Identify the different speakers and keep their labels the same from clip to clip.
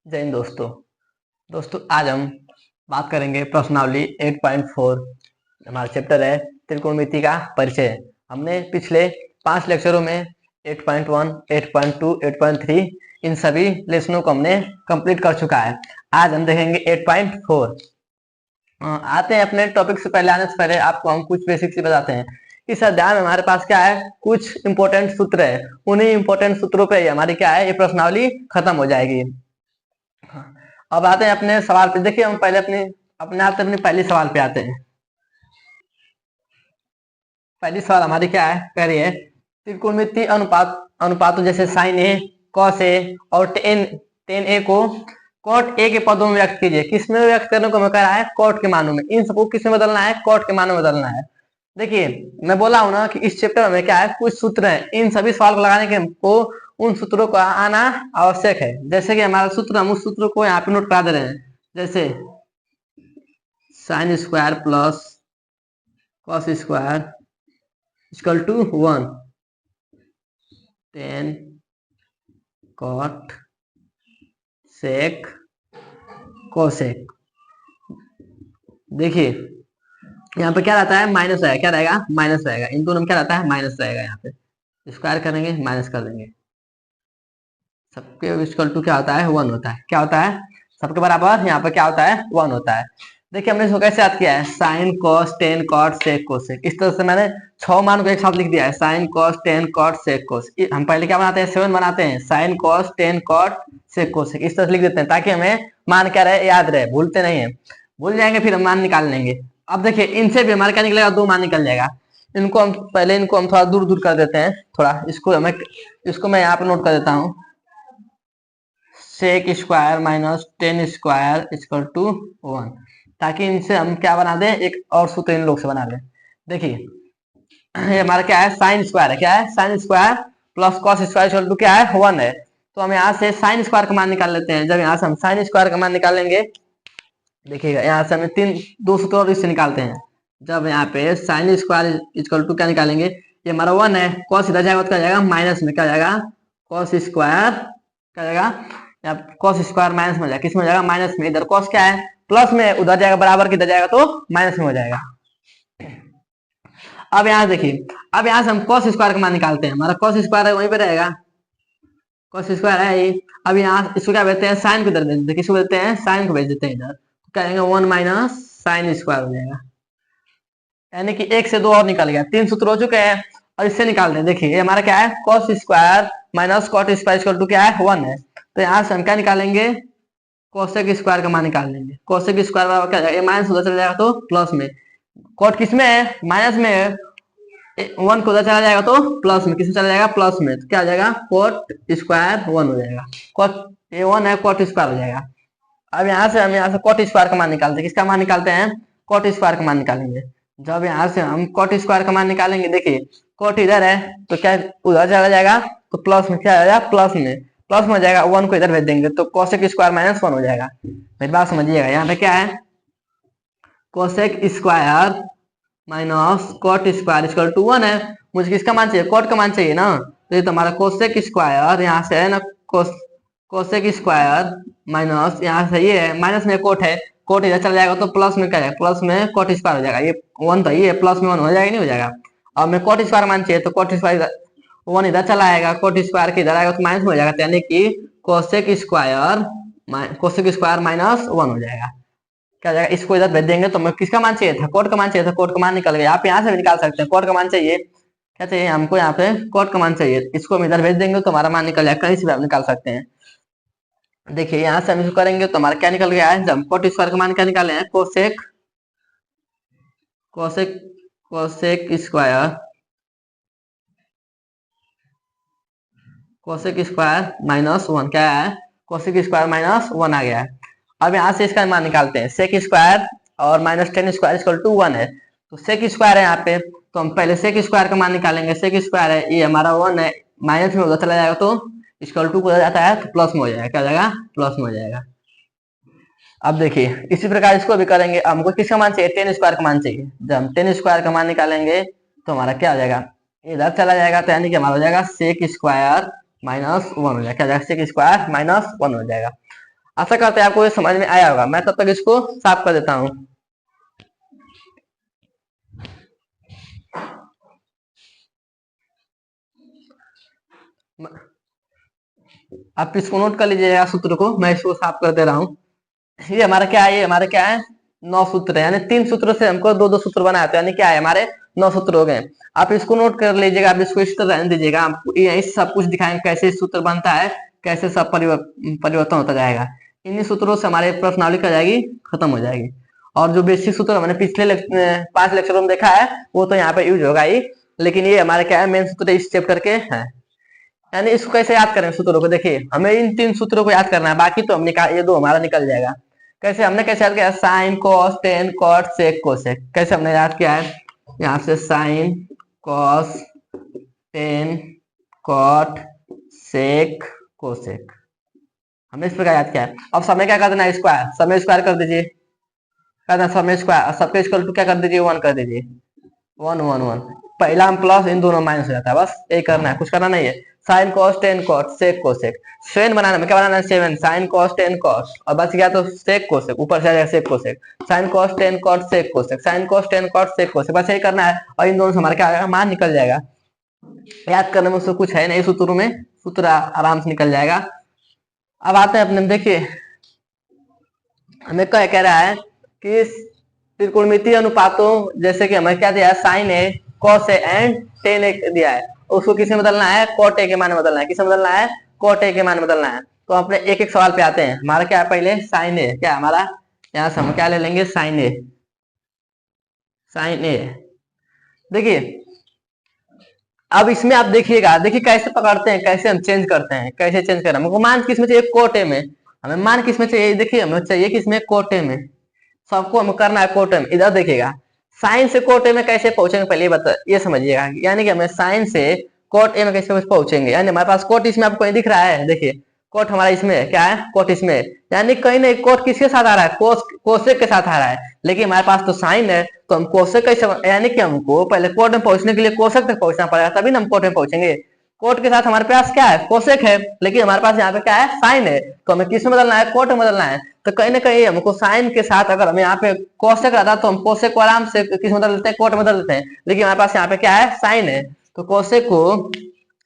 Speaker 1: जय हिंद दोस्तों। आज हम बात करेंगे प्रश्नावली 8.4। हमारा चैप्टर है त्रिकोणमिति का परिचय। हमने पिछले 5 लेक्चरों में 8.1, 8.2, 8.3 इन सभी लेसनों को हमने कंप्लीट कर चुका है। आज हम देखेंगे 8.4। आते हैं अपने टॉपिक से पहले, आने से पहले आपको हम कुछ बेसिक से बताते हैं। इस अध्याय में हमारे पास क्या है, कुछ इंपॉर्टेंट सूत्र है। उन्हीं इंपॉर्टेंट सूत्रों पे हमारी क्या है, ये प्रश्नावली खत्म हो जाएगी। अब आते हैं अपने सवाल पे। देखिए हम पहले अपने आप से अपनी पहली सवाल पे आते हैं। पहली सवाल हमारी क्या है, कह रही है त्रिकोणमिति अनुपातों जैसे साइन ए, कॉस ए और टेन ए को कॉट ए के पदों में व्यक्त कीजिए। किस में व्यक्त करने को मैं कह रहा है, कॉट के मानों में। इन सबको किस में बदलना है, कॉट के मानों में बदलना है। देखिए मैं बोला हूं ना कि इस चैप्टर में क्या है, कुछ सूत्र है। इन सभी सवाल को लगाने के हमको उन सूत्रों को आना आवश्यक है। जैसे कि हमारा सूत्र, हम उस सूत्र को यहाँ पे नोट करा दे रहे हैं। जैसे sine square plus cos square equal to 1, tan cot sec cosec. देखिए यहाँ पे क्या रहता है, माइनस रहेगा। क्या रहेगा, माइनस रहेगा। इन दोनों में क्या रहता है, माइनस रहेगा। यहाँ पे स्क्वायर करेंगे, माइनस कर देंगे। सबके इक्वल टू क्या होता है, 1 होता है। क्या होता है, सबके बराबर यहाँ पे क्या होता है, 1 होता है। देखिए हमने इसको कैसे याद किया है, sign cos tan cot sec cosec. इस तरह से मैंने 6 मान को एक साथ लिख दिया है, sign cos tan cot sec cosec. हम पहले क्या बनाते हैं, 7 बनाते हैं, sin cos tan cot sec cosec. इस तरह से लिख देते हैं ताकि हमें मान क्या रहे, याद रहे, भूलते नहीं है। भूल जाएंगे फिर हम मान निकाल लेंगे। अब देखिए इनसे भी हमारे क्या निकलेगा, 2 मान निकल जाएगा। इनको हम थोड़ा दूर दूर कर देते हैं। थोड़ा इसको मैं यहाँ पे नोट कर देता हूँ, sec square minus tan square equal to 1, ताकि इनसे हम क्या बना दें, एक और सूत्र इन लोग से बना लें। देखिए ये हमारा क्या है, साइन स्क्वायर है। क्या है, sine square plus cos square equal to क्या है, 1 है। तो हम यहाँ से साइन स्क्वायर का मान निकाल लेते हैं। जब यहाँ से हम साइन स्क्वायर का मान निकालेंगे, देखिएगा यहाँ से हमें 2 सूत्र और इससे निकालते हैं। जब यहाँ पे साइन स्क्वायर इक्वल टू क्या निकालेंगे, ये हमारा 1 है, कॉस इधर जाएगा तो क्या जाएगा, माइनस में। क्या जाएगा, कॉस स्क्वायर क्या जाएगा, कॉस स्क्वायर माइनस में हो जाएगा। किस में हो जाएगा, माइनस में। इधर कॉस क्या है, प्लस में, उधर जाएगा बराबर की, इधर जाएगा तो माइनस में हो जाएगा। अब यहाँ देखिए, अब यहाँ से हम कॉस स्क्वायर का मान निकालते हैं। हमारा कॉस स्क्वायर है वहीं पे रहेगा, कॉस स्क्वायर है ये। अब यहाँ इसको क्या भेजते हैं, साइन को इधर भेज देते हैं। किसको भेजते हैं, साइन को भेज देते हैं इधर। तो क्या आएगा, 1 माइनस साइन स्क्वायर हो जाएगा। यानी कि 1 से 2 और निकल गया, 3 सूत्र हो चुके हैं। और इससे निकालते हैं। देखिए ये हमारा क्या है, cos square minus cot square equal to क्या है, 1 है। तो यहाँ से हम क्या निकालेंगे, कोसेक स्क्वायर का मान निकाल लेंगे। कोसेक स्क्वायर बराबर क्या जाएगा, माइनस उधर चला जाएगा तो प्लस में। कॉट किस में है, माइनस में है। 1 को उधर चला जाएगा तो प्लस में। किसमें चला जाएगा, प्लस में। तो क्या हो जाएगा, कोट स्क्वायर 1 हो जाएगा। कोट ये 1 है, कोट स्क्वायर हो जाएगा। अब यहाँ से हम यहाँ से कोट स्क्वायर का मान निकालते हैं। किसका मान निकालते हैं, कोट स्क्वायर का मान निकालेंगे। जब यहाँ से हम कोट स्क्वायर का मान निकालेंगे, देखिए कोट इधर है तो क्या उधर चला जाएगा तो प्लस में। क्या हो जाएगा, प्लस में। प्लस में हो जाएगा, 1 को इधर भेज देंगे तो कोसेक स्क्वायर माइनस 1 हो जाएगा। मेरी बात समझिएगा, यहाँ पे क्या है, cosec square minus cot square equal to 1 है। मुझे किसका मान चाहिए, कॉट का मान चाहिए ना। तो ये तो हमारा कोसेक स्क्वायर यहाँ से है ना, कोसेक स्क्वायर माइनस यहाँ से ये है, माइनस में कोट है। कोट इधर चला जाएगा तो प्लस में क्या है, प्लस में कोट स्क्वायर हो जाएगा। ये 1 तो ये प्लस में 1 हो जाएगा, नहीं हो जाएगा। अब मैं कोट स्क्वायर मान चाहिए तो कोट स्क्वायर 1 इधर चला आएगा, कोट स्क्वायर के इधर आएगा तो माइनस में हो जाएगा। यानी कि कोसेक स्क्वायर माइनस 1 हो जाएगा। क्या जाएगा, इसको इधर भेज देंगे। तो मैं किसका मान चाहिए था, कोट का मान चाहिए था। कोट का मान निकल गया। आप यहाँ से भी निकाल सकते हैं, कोट का मान चाहिए। क्या चाहिए हमको, यहाँ पे कोट का मान चाहिए। इसको हम इधर भेज देंगे तो हमारा मान निकल जाएगा। कहीं से भी आप निकाल सकते हैं। देखिए यहाँ से हम इसको करेंगे तो हमारा क्या निकल गया है, जब कोट स्क्वायर का मान क्या निकाले हैं, cosec cosec cosec square cosec square minus 1 क्या है, कोसेक स्क्वायर माइनस 1 आ गया है। अब यहाँ से इसका मान निकालते हैं, सेक स्क्वायर और minus tan square equal to 1 है। तो सेक स्क्वायर है यहाँ पे, तो हम पहले सेक स्क्वायर का मान निकालेंगे। सेक स्क्वायर है, ये हमारा 1 है, माइनस में उधर चला जाएगा तो इक्वल टू को जाता है तो प्लस में हो जाएगा। क्या हो जाएगा, प्लस में हो जाएगा। अब देखिए इसी प्रकार इसको भी करेंगे। हमको किसका मान चाहिए, टेन स्क्वायर का मान चाहिए। जब हम टेन स्क्वायर का मान निकालेंगे तो हमारा क्या हो जाएगा, इधर चला जाएगा तो यानी कि हमारा हो जाएगा सेक स्क्वायर माइनस 1 हो जाएगा। क्या हो जाएगा, सेक स्क्वायर माइनस 1 हो जाएगा। आशा करते हैं आपको ये समझ में आया होगा। मैं तब तक इसको साफ कर देता हूँ। आप इसको नोट कर लीजिएगा सूत्र को, मैं इसको साफ कर दे रहा हूँ। ये हमारा क्या है, ये हमारे क्या है 9 सूत्र है, यानी 3 सूत्रों से हमको 2-2 सूत्र बनाए थे, यानी क्या है हमारे 9 सूत्र हो गए। आप इसको नोट कर लीजिएगा, आप इसको इस तरह रहने दीजिएगा। आपको यही सब कुछ दिखाएंगे कैसे सूत्र बनता है, कैसे सब परिवर्तन होता जाएगा। इन्हीं सूत्रों से हमारी प्रश्नावली क्या जाएगी, खत्म हो जाएगी। और जो बेसिक सूत्र हमने पिछले 5 लेक्चरों में देखा है वो तो यहाँ पे यूज होगा ही, लेकिन ये हमारे क्या है मेन सूत्र इस चैप्टर के हैं। यानी इसको कैसे याद करें सूत्रों को, देखिए हमें इन 3 सूत्रों को याद करना है, बाकी तो हम निकाल, ये 2 हमारा निकल जाएगा। कैसे हमने कैसे याद किया, sine cos tan cot sec cosec, कैसे हमने याद किया है, यहाँ से sine cos tan cot sec cosec हमने इस प्रकार याद किया है। अब समय क्या कर देना है, स्क्वायर, समय स्क्वायर कर दीजिए, कर देना समय स्क्वायर, सबके इक्वल टू क्या कर दीजिए 1 कर दीजिए, 1 1 1, पहला हम प्लस इन दोनों माइनस हो जाता है, बस यही करना है, कुछ करना नहीं है। Sign cos tan cot sec cosec, 7 बनाना है, क्या बनाना है 7, साइन कॉस टेन कॉस, और बच गया तो सेक कोसेक, ऊपर से आ जाएगा sec cosec, sine cos tan cot sec cosec, sine cos tan cot sec cosec, बस यही करना है। और इन दोनों से हमारा क्या आएगा, मान निकल जाएगा। याद करने में उसको कुछ है नहीं, सूत्रों में सूत्र आराम से निकल जाएगा। अब आते हैं अपने, देखिए हमें क्या कह रहा है कि त्रिकोणमितीय अनुपातों, जैसे कि हमें क्या दिया है, sin A cos A and tan A दिया है, उसको किसमें बदलना है, कॉट ए के मान में बदलना है, किसमें बदलना है, कॉट ए के मान में बदलना है। तो अपने एक एक सवाल पे आते हैं। हमारा क्या है, पहले साइन ए, क्या हमारा यहाँ से हम क्या ले लेंगे, साइन ए, साइन ए। देखिए अब इसमें आप देखिएगा, देखिए कैसे पकड़ते हैं, कैसे हम चेंज करते हैं, कैसे चेंज कर रहे हैं। हमको मान किसमें चाहिए, कोटे में, हमें मान किसमें चाहिए, देखिए हमें चाहिए किसमें, कोटे में, सबको हमें करना है कोटे में। इधर देखिएगा साइन से कोट ए में कैसे पहुंचेंगे, पहले बता ये समझिएगा, यानी कि हमें साइन से कोट ए में कैसे पहुंचेंगे, यानी हमारे पास कोट इसमें आपको दिख रहा है, देखिए कोट हमारा इसमें क्या है, कोट इसमें, यानी कहीं नहीं कोट किसके साथ आ रहा है, कोसेक के साथ आ रहा है, लेकिन हमारे पास तो साइन है, तो हम कोसेक कैसे, यानी कि हमको पहले कोट में पहुंचने के लिए कोसेक तक पहुंचना पड़ेगा, तभी ना हम कोट में पहुंचेंगे। कोट के साथ हमारे पास क्या है, कोसेक है, लेकिन हमारे पास यहाँ पे क्या है, साइन है, तो हमें किस में बदलना है, कोट में बदलना है। तो कहीं ना कहीं हमको साइन के साथ अगर हमें यहाँ पे कोसेक रहता तो हम कोसेक को आराम से किस में बदल देते हैं, कोट में बदल देते हैं, लेकिन हमारे पास यहाँ पे क्या है, साइन है, तो कोसेक को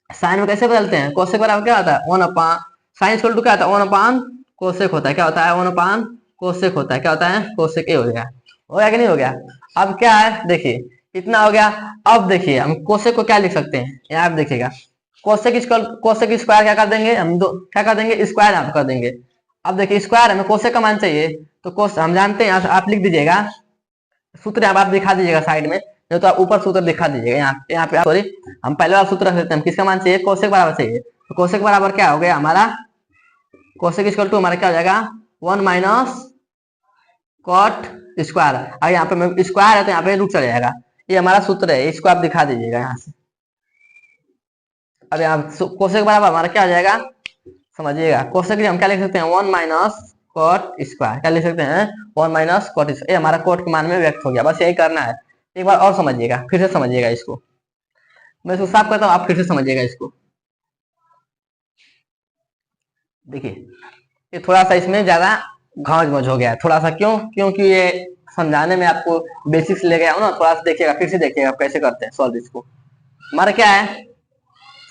Speaker 1: साइन में कैसे बदलते हैं, कोसेक बराबर क्या होता है, 1/, साइन इक्वल टू क्या होता है, 1/, कोसेक होता है, क्या होता है 1/, कोसेक होता है, क्या होता है, कोसेक ए हो गया कि नहीं हो गया। अब क्या है, देखिए इतना हो गया। अब देखिए हम कोसेक को क्या लिख सकते हैं, यहाँ आप देखिएगा कोसेक स्क्वायर क्या कर देंगे हम, क्या कर देंगे, स्क्वायर आप कर देंगे। अब देखिए स्क्वायर हमें कोसेक का मान चाहिए, तो कोस हम जानते हैं, आप लिख दीजिएगा सूत्र, आप दिखा दीजिएगा साइड में, नहीं तो आप ऊपर सूत्र दिखा दीजिएगा, यहाँ पे सॉरी हम पहले वाला सूत्र रख देते हैं, किसका मान चाहिए, कोसेक बराबर चाहिए, तो कोसेक बराबर क्या हो गया हमारा, कोसेक इक्वल टू हमारा क्या हो जाएगा 1 माइनस कॉट स्क्वायर। अगर यहाँ पे स्क्वायर है तो यहाँ पे रूट चल जाएगा, ये हमारा सूत्र है, इसको आप दिखा दीजिएगा यहाँ से। अब यहाँ कोसेक बराबर हमारा क्या हो जाएगा, समझिएगा कोसेक के लिए हम क्या लिख सकते हैं, 1 माइनस कॉट स्क्वायर, क्या लिख सकते हैं 1 माइनस कॉट स्क्वायर, ये हमारा कॉट के मान में व्यक्त हो गया, बस यही करना है। एक बार और समझिएगा, फिर से समझिएगा इसको, मैं इसको साफ करता हूँ, आप फिर से समझिएगा इसको। देखिए ये थोड़ा सा इसमें ज्यादा घांच हो गया है, थोड़ा सा क्यों, क्योंकि ये समझाने में आपको बेसिक्स ले गया हूँ ना, थोड़ा सा देखिएगा, फिर से देखिएगा कैसे करते हैं सॉल्व इसको। हमारा क्या है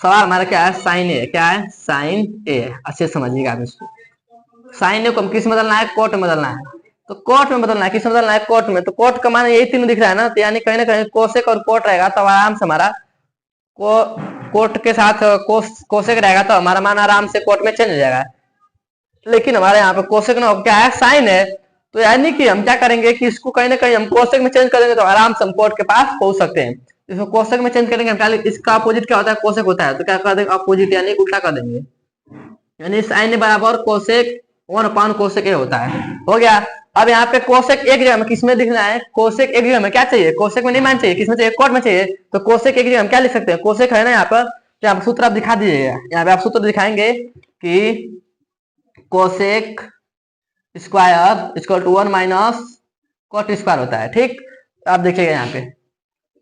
Speaker 1: सवाल, हमारा क्या है, साइन ए, क्या है साइन ए, अच्छे से समझिएगा आप इसको। साइन ए को किस में बदलना है, कोट में बदलना है, तो कोट में बदलना है, किस में बदलना है, कोट में, तो कोट का मान यही तीनों दिख रहा है ना, तो यानी कहीं ना कहीं कोसेक और कोट रहेगा, तो आराम से हमारा कोट के साथ कोसेक रहेगा, तो हमारा मान आराम से कोट में चेंज हो जाएगा। लेकिन हमारे यहाँ पे कोसेक ना क्या है, साइन है, तो यानी कि हम क्या करेंगे कि इसको कहीं ना कहीं हम कोसेक में चेंज करेंगे, तो आराम से हम कोट के पास पहुंच सकते हैं। इसको कोसेक में चेंज करेंगे, हम इसका अपोजिट क्या होता है, कोसेक होता है, तो क्या कर देंगे अपोजिट, यानी उल्टा कर देंगे, यानी साइन बराबर कोसेक 1/, कोसेक ए होता है, हो गया। अब यहाँ पे कोसेक एक जगह में किसमें दिखना है, कोसेक एक जगह में क्या चाहिए, कोसेक में नहीं मान चाहिए, किसमें चाहिए, कोट में चाहिए, तो कोसेक एक जगह हम क्या लिख सकते हैं, कोसेक है ना यहाँ पर, तो यहाँ पर सूत्र आप दिखा दीजिएगा, यहाँ पे आप सूत्र दिखाएंगे कि cosec square equal to 1 minus cot square होता है, ठीक। आप देखिएगा यहाँ पे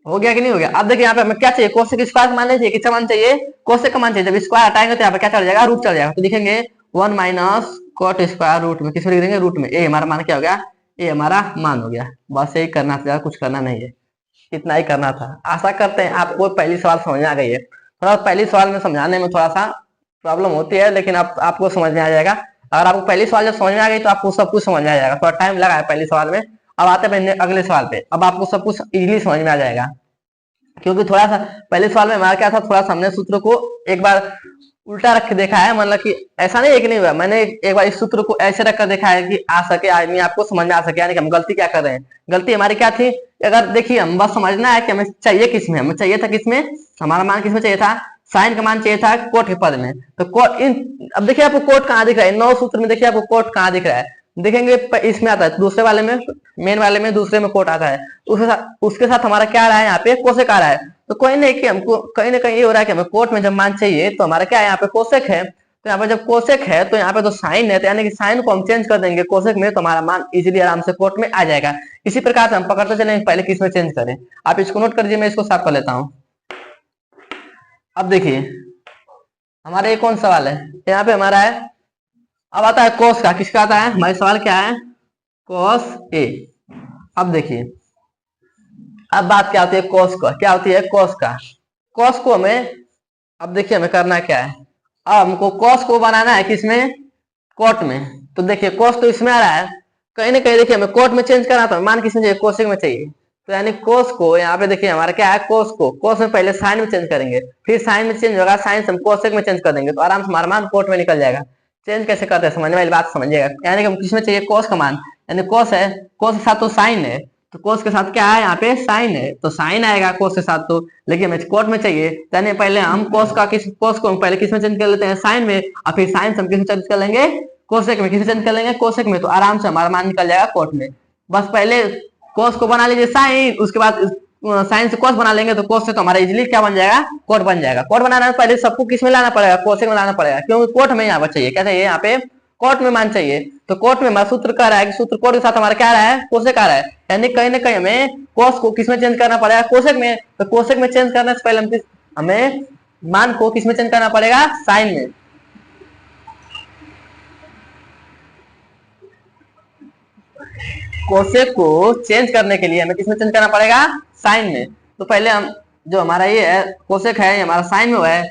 Speaker 1: हो गया कि नहीं हो गया। अब देखिए यहाँ पे हमें क्या चाहिए, कोसेक स्क्वायर का मान चाहिए, किसका मान चाहिए, कोसेक का मान चाहिए, जब स्क्वायर हटाएंगे तो यहाँ पे क्या चल जाएगा, रूट चल जाएगा, तो लिखेंगे 1 माइनस कॉट स्क्वायर रूट में किसमें लिख देंगे, रूट में। ए हमारा मान क्या हो गया, ए हमारा मान हो गया। बस यही करना था, कुछ करना नहीं है, इतना ही करना था। आशा करते हैं आपको पहली सवाल समझ में आ गई है। थोड़ा पहली सवाल में समझाने में थोड़ा सा प्रॉब्लम होती है, लेकिन आपको समझ में आ जाएगा। अगर आपको पहली सवाल जब समझ में आ गई तो आपको सब कुछ समझ में आ जाएगा। थोड़ा टाइम लगा है पहली सवाल में, अब आते हैं अगले सवाल पे। अब आपको सब कुछ इजीली समझ में आ जाएगा, क्योंकि थोड़ा सा पहले सवाल में हमारा क्या था, थोड़ा सा हमने सूत्र को एक बार उल्टा रख के देखा है। मतलब कि ऐसा नहीं है कि नहीं हुआ, मैंने एक बार इस सूत्र को ऐसे रख कर देखा है कि आ सके आदमी आपको समझ में आ सके, यानी कि हम गलती क्या कर रहे हैं। गलती हमारी क्या थी, अगर देखिए हम बस समझना है कि हमें चाहिए किसमें, हमें चाहिए था किसमें, हमारा मान किसमें चाहिए था, साइन का मान चाहिए था कोट के पद में। तो कोट इन, अब देखिए आपको कोट कहाँ दिख रहा है, 9 सूत्र में देखिए आपको कोट कहाँ दिख रहा है। देखेंगे इसमें आता है दूसरे वाले में, मेन वाले में दूसरे में कोट आता है। उसके साथ हमारा क्या आ रहा है, यहाँ पे कोसेक आ रहा है। तो कोई नहीं कि हमको कहीं ना कहीं ये हो रहा है कि हमें कोट में जब मान चाहिए तो हमारा क्या है, यहाँ पे कोसेक है। तो यहाँ पे जब कोसेक है तो यहाँ पे तो साइन है, तो यानी कि साइन को हम चेंज कर देंगे कोसेक में, तो हमारा मान इजीली आराम से कोट में आ जाएगा। इसी प्रकार से हम पकड़ते चलेंगे पहले किस में चेंज करें। आप इसको नोट कर लीजिए, मैं इसको साफ कर लेता हूँ। अब देखिए हमारा ये कौन सवाल है, यहाँ पे हमारा है, अब आता है कोस का। किसका आता है, हमारे सवाल क्या है, कोस ए। अब देखिए अब बात क्या होती है कोस का, क्या होती है कोस का। कोस को हमें, अब देखिए हमें करना क्या है, अब हमको कोस को बनाना है किसमें, कोट में। तो देखिए कोस तो इसमें आ रहा है, कहीं ना कहीं देखिए हमें कोट में चेंज करना था, मान किसमें चाहिए, कोसेक में चाहिए। तो यानी कोस को यहाँ पे देखिए हमारा क्या है, कोस को कोस में पहले साइन में चेंज करेंगे, फिर साइन में चेंज होगा, साइन से हम कोसेक में चेंज कर देंगे, तो आराम से हमारा मान कोट में निकल जाएगा। चेंज कैसे करते हैं समझने वाली बात समझिएगा। यानी कि हम किसमें चाहिए, कोस का मान, यानी कोस है, कोस के साथ तो साइन है, तो कोस के साथ क्या है, यहाँ पे साइन है, तो साइन आएगा कोस के साथ। तो लेकिन हमें कोट में चाहिए, यानी पहले हम कोस को हम पहले किस में चेंज कर लेते हैं, साइन में, और फिर साइन से हम किस में चेंज कर लेंगे, कोसेक में। किस में चेंज कर लेंगे, कोसेक में, तो आराम से हमारा मान निकल जाएगा कोट में। बस पहले कोस को बना लीजिए साइन, उसके बाद साइन से कोस बना लेंगे, तो कोस से तो हमारा इजीली क्या बन जाएगा, कोट बन जाएगा। कोट बनाना है पहले सबको किस में लाना पड़ेगा, कोसेक में लाना पड़ेगा, क्योंकि कोट में यहाँ पर चाहिए, क्या चाहिए, यहाँ पे कोट में मान चाहिए। तो कोट में हमारा सूत्र कह रहा है कि सूत्र कोट के साथ हमारा क्या आ रहा है, कोसेक आ रहा है, यानी कहीं ना कहीं हमें कोस को किसमें चेंज करना पड़ेगा, कोसेक में। तो कोसेक में चेंज करने से पहले हमें मान को किसमें चेंज करना पड़ेगा, साइन में। कोसेक को चेंज करने के लिए हमें किसमें चेंज करना पड़ेगा, साइन में। तो पहले हम जो हमारा ये है कोसेक है, हमारा साइन में है,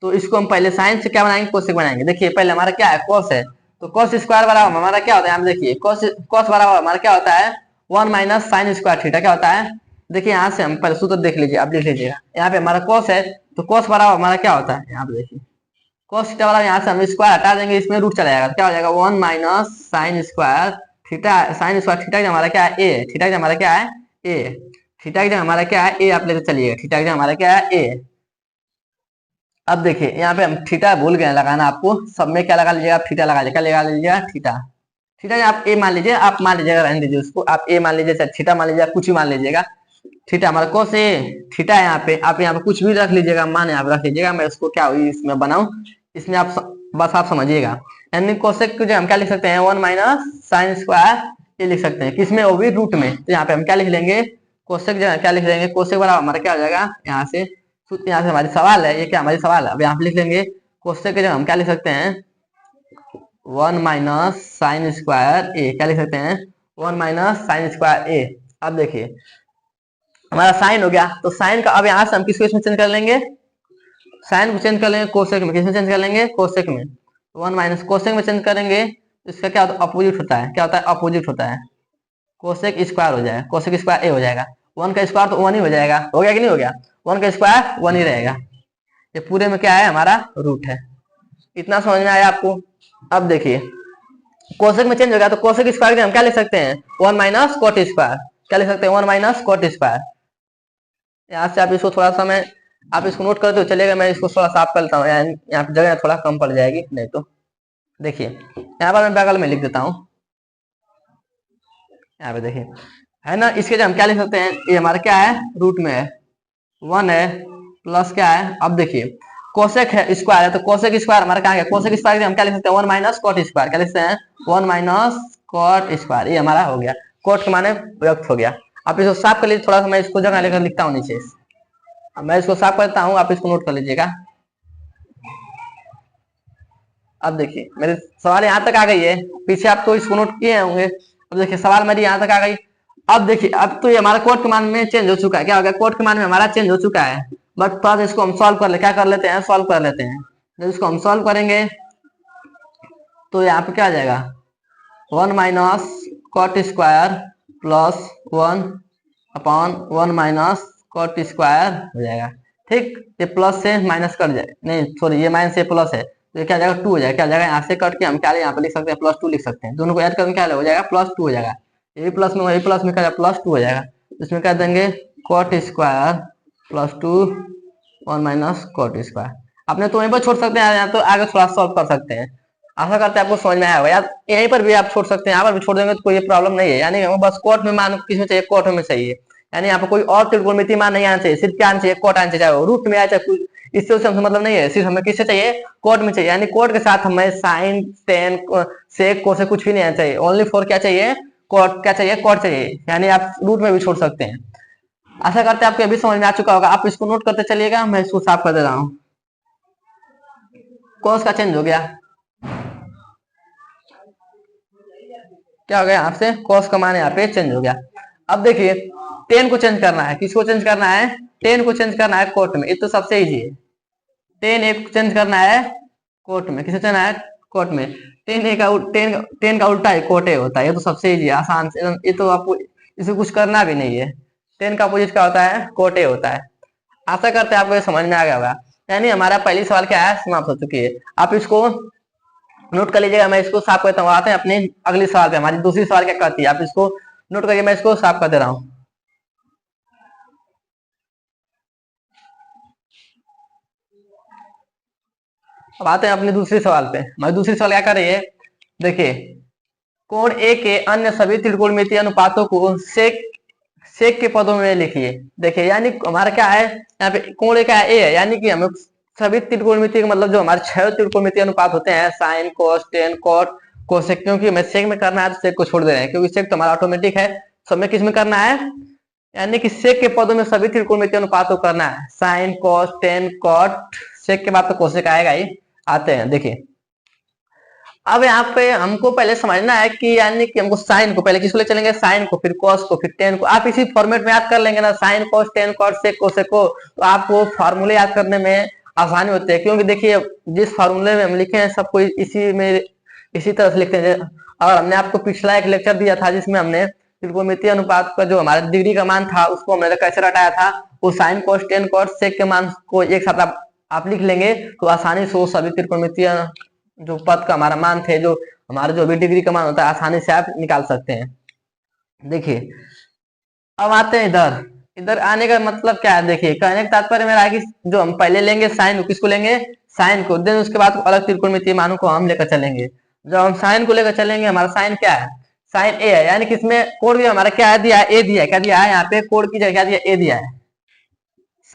Speaker 1: तो इसको हम पहले साइन से क्या बनाएंगे, कोसेक बनाएंगे। देखिए पहले हमारा क्या है, कोस है, तो कोस स्क्वायर बराबर हमारा क्या होता है, हम देखिए कोस कोस बराबर हमारा क्या होता है, 1 माइनस साइन स्क्वायर थीटा क्या होता है। देखिए यहाँ से हम पहले सूत्र देख लीजिए, आप लिख लीजिएगा। यहाँ पे हमारा कोस है, तो कोस बराबर हमारा क्या होता है, यहाँ पे देखिए कोस थीटा बराबर, यहाँ से हम स्क्वायर हटा देंगे, इसमें रूट चला जाएगा, तो क्या हो जाएगा 1 minus sine square theta. Sine square theta का हमारा क्या है, ए। थीटा का हमारा क्या है, ए। थीटा का हमारा क्या है, ए। आप लेकर चलिएगा, थीटा का हमारा क्या है, ए। अब देखिए यहाँ पे हम थीटा भूल गए लगाना, आपको सब में क्या लगा लीजिएगा, आप थीटा लगा लीजिए, क्या लगा लीजिएगा, थीटा। थीटा आप ए मान लीजिए, आप मान लीजिएगा, रहने दीजिए उसको, आप ए मान लीजिए, चाहे थीटा मान लीजिए, कुछ भी मान लीजिएगा। थीटा हमारा कोस ए, थीटा है यहाँ पे, आप यहाँ पे कुछ भी रख लीजिएगा, मान यहाँ पे रख लीजिएगा, मैं उसको क्या हुई इसमें बनाऊं, इसमें आप बस आप समझिएगा। यानी कोसेक को जो हम क्या लिख सकते हैं, 1 माइनस साइन स्क्वायर ये लिख सकते हैं, किसमें, वो भी रूट में। तो यहाँ पे हम क्या लिख लेंगे, कोसेक जो है क्या लिख लेंगे, कोसेक बराबर हमारा क्या हो जाएगा, यहाँ से हमारी सवाल है, ये क्या हमारी सवाल है, अब यहाँ पे लिख लेंगे कोसेक के जो हम क्या लिख सकते हैं, 1 माइनस साइन स्क्वायर ए, क्या लिख सकते हैं, 1 माइनस साइन स्क्वायर ए। अब देखिए हमारा साइन हो गया, तो साइन का अब यहाँ से हम किसको इसमें चेंज कर लेंगे, साइन को चेंज कर लेंगे कोसेक में, किसमें चेंज कर लेंगे, कोसेक में। 1 माइनस कोसेक में चेंज करेंगे तो इसका क्या होता है, अपोजिट होता है, क्या होता है, अपोजिट होता है, कोसेक स्क्वायर हो जाएगा, कोसेक स्क्वायर ए हो जाएगा। 1 का स्क्वायर तो 1 ही हो जाएगा, हो गया कि नहीं हो गया, 1 का स्क्वायर 1 ही रहेगा। ये पूरे में क्या है, हमारा रूट है। इतना समझ में आया आपको। अब देखिए कोसेक में चेंज हो गया, तो कोसेक स्क्वायर हम क्या लिख सकते हैं, 1 माइनस कोट स्क्वायर, क्या लिख सकते हैं, 1 माइनस कोट स्क्वायर। यहाँ से आप इसको थोड़ा सा मैं आप इसको नोट करते हो चलेगा, मैं इसको थोड़ा साफ कर लेता हूँ, यहाँ पे जगह थोड़ा कम पड़ जाएगी, नहीं तो देखिए यहाँ पर मैं बगल में लिख देता हूँ, यहाँ पे देखिए है ना, इसके जो हम क्या लिख सकते हैं, ये हमारा क्या है, रूट में है, 1 है प्लस क्या है, अब देखिए कोसेक है स्क्वायर है, तो कोसेक स्क्वायर हमारा क्या है, कोसेक स्क्वायर हम क्या लिख सकते हैं, 1 माइनस कॉट स्क्वायर, क्या लिखते हैं, 1 माइनस कॉट स्क्वायर, ये हमारा हो गया, कॉट के माने व्यक्त हो गया। आप इसको साफ कर लीजिए, थोड़ा सा मैं इसको जगह लेकर लिखता हूँ नीचे, मैं इसको साफ करता हूँ, आप इसको नोट कर लीजिएगा। अब देखिए मेरे सवाल यहाँ तक आ गई है, पीछे आप तो इसको नोट किए होंगे। अब देखिए सवाल मेरी यहाँ तक आ गई। अब देखिए अब तो ये हमारा कोट के मान में चेंज हो चुका है, क्या हो गया, कोट के मान में हमारा चेंज हो चुका है। बट थोड़ा इसको हम सॉल्व कर ले, क्या कर लेते हैं, सॉल्व कर लेते हैं। जब इसको हम सॉल्व करेंगे तो यहाँ पे क्या आ जाएगा, 1 minus cot square plus 1/1 minus cot square हो जाएगा। ठीक, ये प्लस से माइनस कट जाए, नहीं सॉरी ये माइनस से प्लस है तो ये क्या हो जाएगा 2 हो जाएगा। क्या हो जाएगा, यहाँ से कट के हम क्या यहाँ पे लिख सकते हैं +2 लिख सकते हैं। दोनों को ऐड करके क्या हो जाएगा +2 हो जाएगा। ये भी प्लस में वही प्लस में क्या +2 हो जाएगा। इसमें क्या देंगे cot square +2 1 minus cot square. आपने तो वहीं पर छोड़ सकते हैं, यहाँ तो आगे थोड़ा सॉल्व कर सकते हैं। आशा करते हैं आपको समझ में आया होगा यार। यहीं पर भी आप छोड़ सकते हैं, यहाँ पर भी छोड़ देंगे तो कोई प्रॉब्लम नहीं है। यानी हमें बस कोट में मान किसमें चाहिए, कोट में चाहिए। यानी यहाँ पर कोई और त्रिकोणमितीय मान नहीं आना चाहिए, सिर्फ क्या आना चाहिए, कोट आना चाहिए। चाहे रूट में आए चाहे कुछ, इससे उससे हमसे मतलब नहीं है, सिर्फ हमें किससे चाहिए, कोट में चाहिए। यानी कोट के साथ हमें साइन टेन सेक को से कुछ भी नहीं आना चाहिए, ओनली फॉर क्या चाहिए, कोट। क्या चाहिए, कोट चाहिए। यानी आप रूट में भी छोड़ सकते हैं। आशा करते हैं आपको अभी समझ में आ चुका होगा। आप इसको नोट करते चलिएगा, मैं इसको साफ कर दे रहा हूँ। कोस का चेंज हो गया, क्या हो गया, यहाँ से कॉस का मान यहाँ पे चेंज हो गया। अब देखिए टेन को चेंज करना है, किसको चेंज करना है, टेन को चेंज करना है कोट में। ये तो सबसे इजी है। टेन एक चेंज करना है कोट में, किसे चेंज है, कोट में। टेन का उल्टा है कोटे होता है, ये तो सबसे इजी है, आसान से। ये तो आपको इसे कुछ करना भी नहीं है। टेन का अपोजिट क्या होता है, कोटे होता है। आशा करते हैं आपको ये समझ में आ गया होगा। यानी हमारा पहली सवाल क्या है, समाप्त हो चुकी है। आप इसको नोट कर लीजिएगा, मैं इसको साफ करता हूँ। आते हैं अपने अगली सवाल पे। हमारी दूसरी सवाल क्या कहती है, आप इसको नोट करिए, मैं इसको साफ कर दे रहा हूँ। अब आते हैं अपने दूसरी सवाल पे। हमारी दूसरी सवाल क्या कर रही है, देखिए कोण ए के अन्य सभी त्रिकोणमितीय अनुपातों को सेक सेक के पदों में लिखिए। देखिए यानी हमारा क्या है, यहाँ पे कोण ए क्या है, ए है। यानी कि हमें सभी त्रिकोणमितीय मतलब जो हमारे 6 त्रिकोणमितीय अनुपात होते हैं, sine cos tan cot cosec, क्योंकि हमें सेक में करना है तो सेक को छोड़ दे रहे हैं, क्योंकि सेक तो हमारा ऑटोमेटिक है। सब में किस में करना है, यानी कि सेक के पदों में सभी त्रिकोणमितीय अनुपात को करना है, sign cos tan cot. Sec के बाद तो कोसेक आएगा ही। आते हैं देखिए, अब यहाँ पे हमको पहले समझना है कि यानी कि हमको साइन को पहले किसको ले चलेंगे, साइन को, फिर कॉस को, फिर टेन को। आप इसी फॉर्मेट में याद कर लेंगे ना, sine cos tan cot sec cosec को, तो आपको फार्मूले याद करने में आसानी होती है। क्योंकि देखिए जिस फार्मूले में हम लिखे हैं सबको इसी में इसी तरह से लिखते हैं। और हमने आपको पिछला एक लेक्चर दिया था जिसमें हमने त्रिकोणमितीय अनुपात का जो हमारा डिग्री का मान था उसको हमने कैसे रटाया था, वो sine cos tan cot sec के मान को एक साथ आप लिख लेंगे तो आसानी से वो सभी त्रिकोणमितीय जो पद का हमारा मान थे, जो हमारा जो भी डिग्री का मान होता है, आसानी से आप निकाल सकते हैं। देखिए अब आते हैं इधर। इधर आने का मतलब क्या है, देखिए कहने का तात्पर्य मेरा है कि जो हम पहले लेंगे साइन को, किसको लेंगे, साइन को। देन उसके बाद अलग त्रिकोणमितीय मानों को हम लेकर चलेंगे। जब हम साइन को लेकर चलेंगे, हमारा साइन क्या है, साइन ए है। यानी कि इसमें कोण भी हमारा क्या है दिया है, ए दिया है। क्या दिया है, यहाँ पे कोण की जगह क्या दिया, ए दिया है।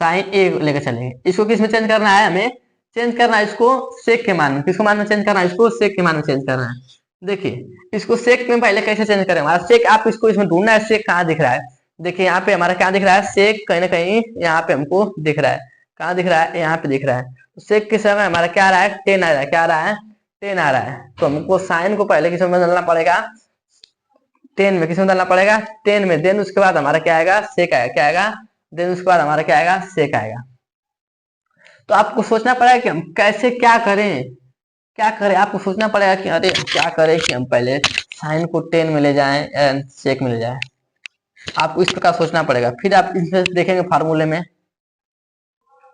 Speaker 1: साइन ए लेकर चलेंगे। इसको किस में चेंज करना है, हमें चेंज करना है इसको सेक के मान में। किसको मान में चेंज करना है, इसको सेक के मान में चेंज करना है। देखिए इसको सेक में पहले कैसे चेंज करें, हमारा सेक आप इसको इसमें ढूंढना है, सेक कहाँ दिख रहा है। देखिए यहाँ पे हमारा क्या दिख रहा है, सेक कहीं ना कहीं यहाँ पे हमको दिख रहा है। कहाँ दिख रहा है, यहाँ पे दिख रहा है। तो सेक के समय हमारा क्या आ रहा है, टेन आ रहा है। क्या आ रहा है, टेन आ रहा है। तो हमको साइन को पहले किस में बदलना पड़ेगा, टेन में। किस में बदलना पड़ेगा, टेन में। देन उसके बाद हमारा क्या आएगा, सेक आएगा। क्या आएगा, देन उसके बाद हमारा क्या आएगा, सेक आएगा। तो आपको सोचना पड़ेगा कि हम कैसे क्या करें, क्या करें। आपको सोचना पड़ेगा कि अरे क्या करें कि हम पहले साइन को टेन में ले जाएं एंड सेक में ले जाएं। आपको इस प्रकार सोचना पड़ेगा। फिर आप इसमें देखेंगे फार्मूले में,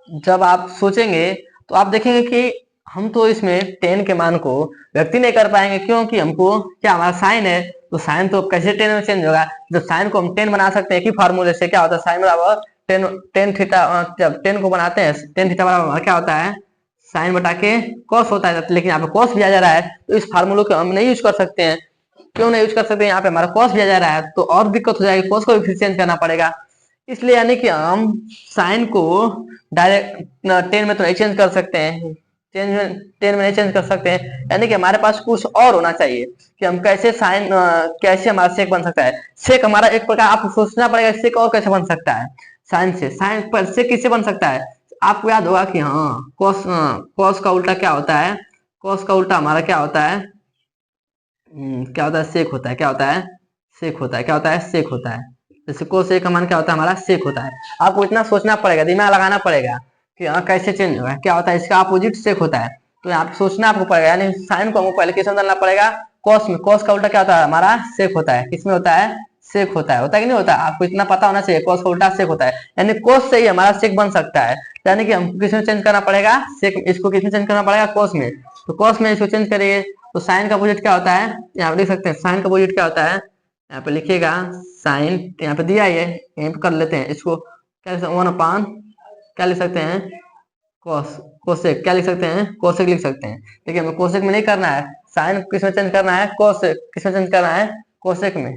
Speaker 1: जब आप सोचेंगे तो आप देखेंगे कि हम तो इसमें टेन के मान को व्यक्त नहीं कर पाएंगे, क्योंकि हमको क्या, हमारा साइन है तो साइन तो कैसे टेन में चेंज होगा। जब साइन को हम टेन बना सकते हैं एक ही फार्मूले से, क्या होता है, साइन बराबर टेन टेन थीटा। जब टेन को बनाते हैं टेन थीटा बराबर क्या होता है, साइन बटा के कॉस होता है। लेकिन यहाँ पे कॉस भी आ जा रहा है, तो इस फार्मूले को हम नहीं यूज कर सकते हैं। क्यों नहीं यूज कर सकते, यहाँ पे हमारा कॉस भी आ जा रहा है तो और दिक्कत हो जाएगी, कॉस को भी फिर चेंज करना पड़ेगा। इसलिए यानी कि हम साइन को डायरेक्ट टेन में तो नहीं चेंज कर सकते हैं, टेन में नहीं चेंज कर सकते हैं। यानी कि हमारे पास कुछ और होना चाहिए कि हम कैसे साइन कैसे हमारा सेक बन सकता है। सेक हमारा एक प्रकार आपको सोचना पड़ेगा, सेक और कैसे बन सकता है साइन से। साइन पर सेक किससे बन सकता है, आपको याद होगा कि हाँ कॉस कॉस का उल्टा क्या होता है, कॉस का उल्टा हमारा क्या होता है, क्या होता है, सेक होता है। क्या होता है, सेक होता है। क्या होता है, सेक होता है। जैसे कोसेक का मान क्या होता है हमारा, सेक होता है। आपको इतना सोचना पड़ेगा, दिमाग लगाना पड़ेगा कि हाँ कैसे चेंज होगा। क्या होता है, इसका अपोजिट सेक होता है। तो यहाँ पे सोचना आपको पड़ेगा, यानी साइन को हमको पहले किस में डालना पड़ेगा, कॉस में। कॉस का उल्टा क्या होता है हमारा, सेक होता है। किसमें होता है, सेक होता है। होता है कि नहीं होता, आपको इतना पता होना चाहिए। कॉस का उल्टा सेक होता है, यानी कॉस से ही हमारा सेक बन सकता है। यानी कि हमको किसमें चेंज करना पड़ेगा, सेक, इसको किसमें चेंज करना पड़ेगा, कॉस में। तो कॉस में इसको चेंज करिए तो साइन का अपोजिट क्या होता है, यहाँ पे लिख सकते हैं। साइन का अपोजिट क्या होता है, यहाँ पे लिखिएगा साइन, यहाँ पे दिया है, यहीं पे कर लेते हैं इसको। क्या लिख सकते हैं, 1/, क्या लिख सकते हैं, कोस, कोसेक। क्या लिख सकते हैं, कोसेक लिख सकते हैं। देखिए हमें कोसेक में नहीं करना है, साइन किसमें चेंज करना है, कोसेक। किसमें चेंज करना है, कोसेक में।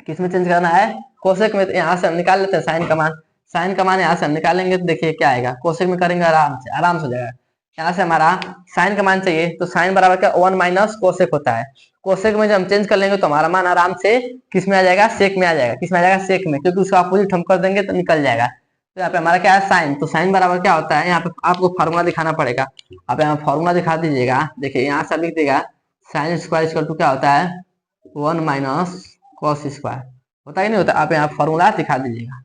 Speaker 1: किसमें चेंज करना है, कोसेक में। तो यहाँ से हम निकाल लेते हैं साइन का मान। साइन का मान यहाँ से हम निकालेंगे तो देखिए क्या आएगा, कोसेक में करेंगे आराम से, आराम से हो जाएगा। यहाँ से हमारा साइन का मान चाहिए, तो साइन बराबर क्या, 1 - कोसेक होता है। कोसेक में जब हम चेंज कर लेंगे तो हमारा मान आराम से किस में आ जाएगा, सेक में आ जाएगा। किस में आ जाएगा, सेक में, क्योंकि उसका अपोजिट हम कर देंगे तो निकल जाएगा। तो यहाँ पे हमारा क्या है, साइन। तो साइन बराबर क्या होता है, यहाँ पे आपको फॉर्मूला दिखाना पड़ेगा। आप यहाँ फॉर्मूला दिखा दीजिएगा। देखिए यहाँ से लिख देगा साइन स्क्वायर इक्वल टू क्या होता है, 1 - कॉस स्क्वायर। होता ही नहीं होता, आप यहाँ फॉर्मूला दिखा दीजिएगा।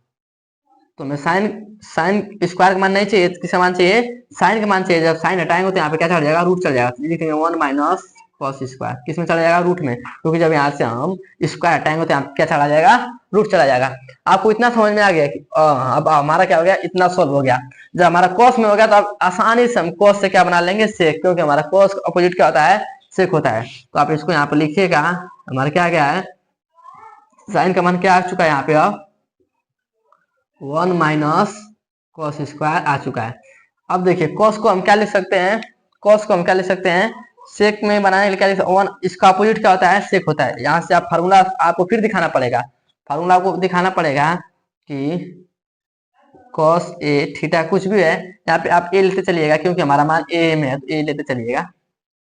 Speaker 1: तो हमें साइन, साइन स्क्वायर का मान नहीं चाहिए, किसका मान चाहिए, साइन का मान चाहिए। जब साइन हटाएंगे तो यहाँ पे क्या चढ़ जाएगा, रूट चढ़ जाएगा। तो लिखेंगे 1 - कॉस स्क्वायर। किस में चला जाएगा, रूट में, क्योंकि जब यहाँ से हम स्क्वायर हटाएंगे तो यहाँ क्या चला जाएगा, रूट चला जाएगा। आपको इतना समझ में आ गया कि अब हमारा क्या हो गया, इतना सोल्व हो गया। जब हमारा कॉस में हो गया तो अब आसानी से हम कॉस से क्या बना लेंगे, सेक, क्योंकि हमारा कॉस अपोजिट क्या होता है, सेक होता है। तो आप इसको यहाँ पे लिखिएगा, हमारा क्या गया है, साइन का मान क्या आ चुका है यहाँ पे, अब 1 - कॉस स्क्वायर आ चुका है। अब देखिए कॉस को हम क्या लिख सकते हैं, कॉस को हम क्या लिख सकते हैं, सेक में बनाने के लिए क्या लिख सकते हैं, 1, इसका अपोजिट क्या होता है, सेक होता है। यहाँ से आप फार्मूला आपको फिर दिखाना पड़ेगा, फार्मूला आपको दिखाना पड़ेगा कि कॉस ए थीटा कुछ भी है, यहाँ पे आप ए लेते चलिएगा, क्योंकि हमारा मान ए में है तो ए लेते चलिएगा।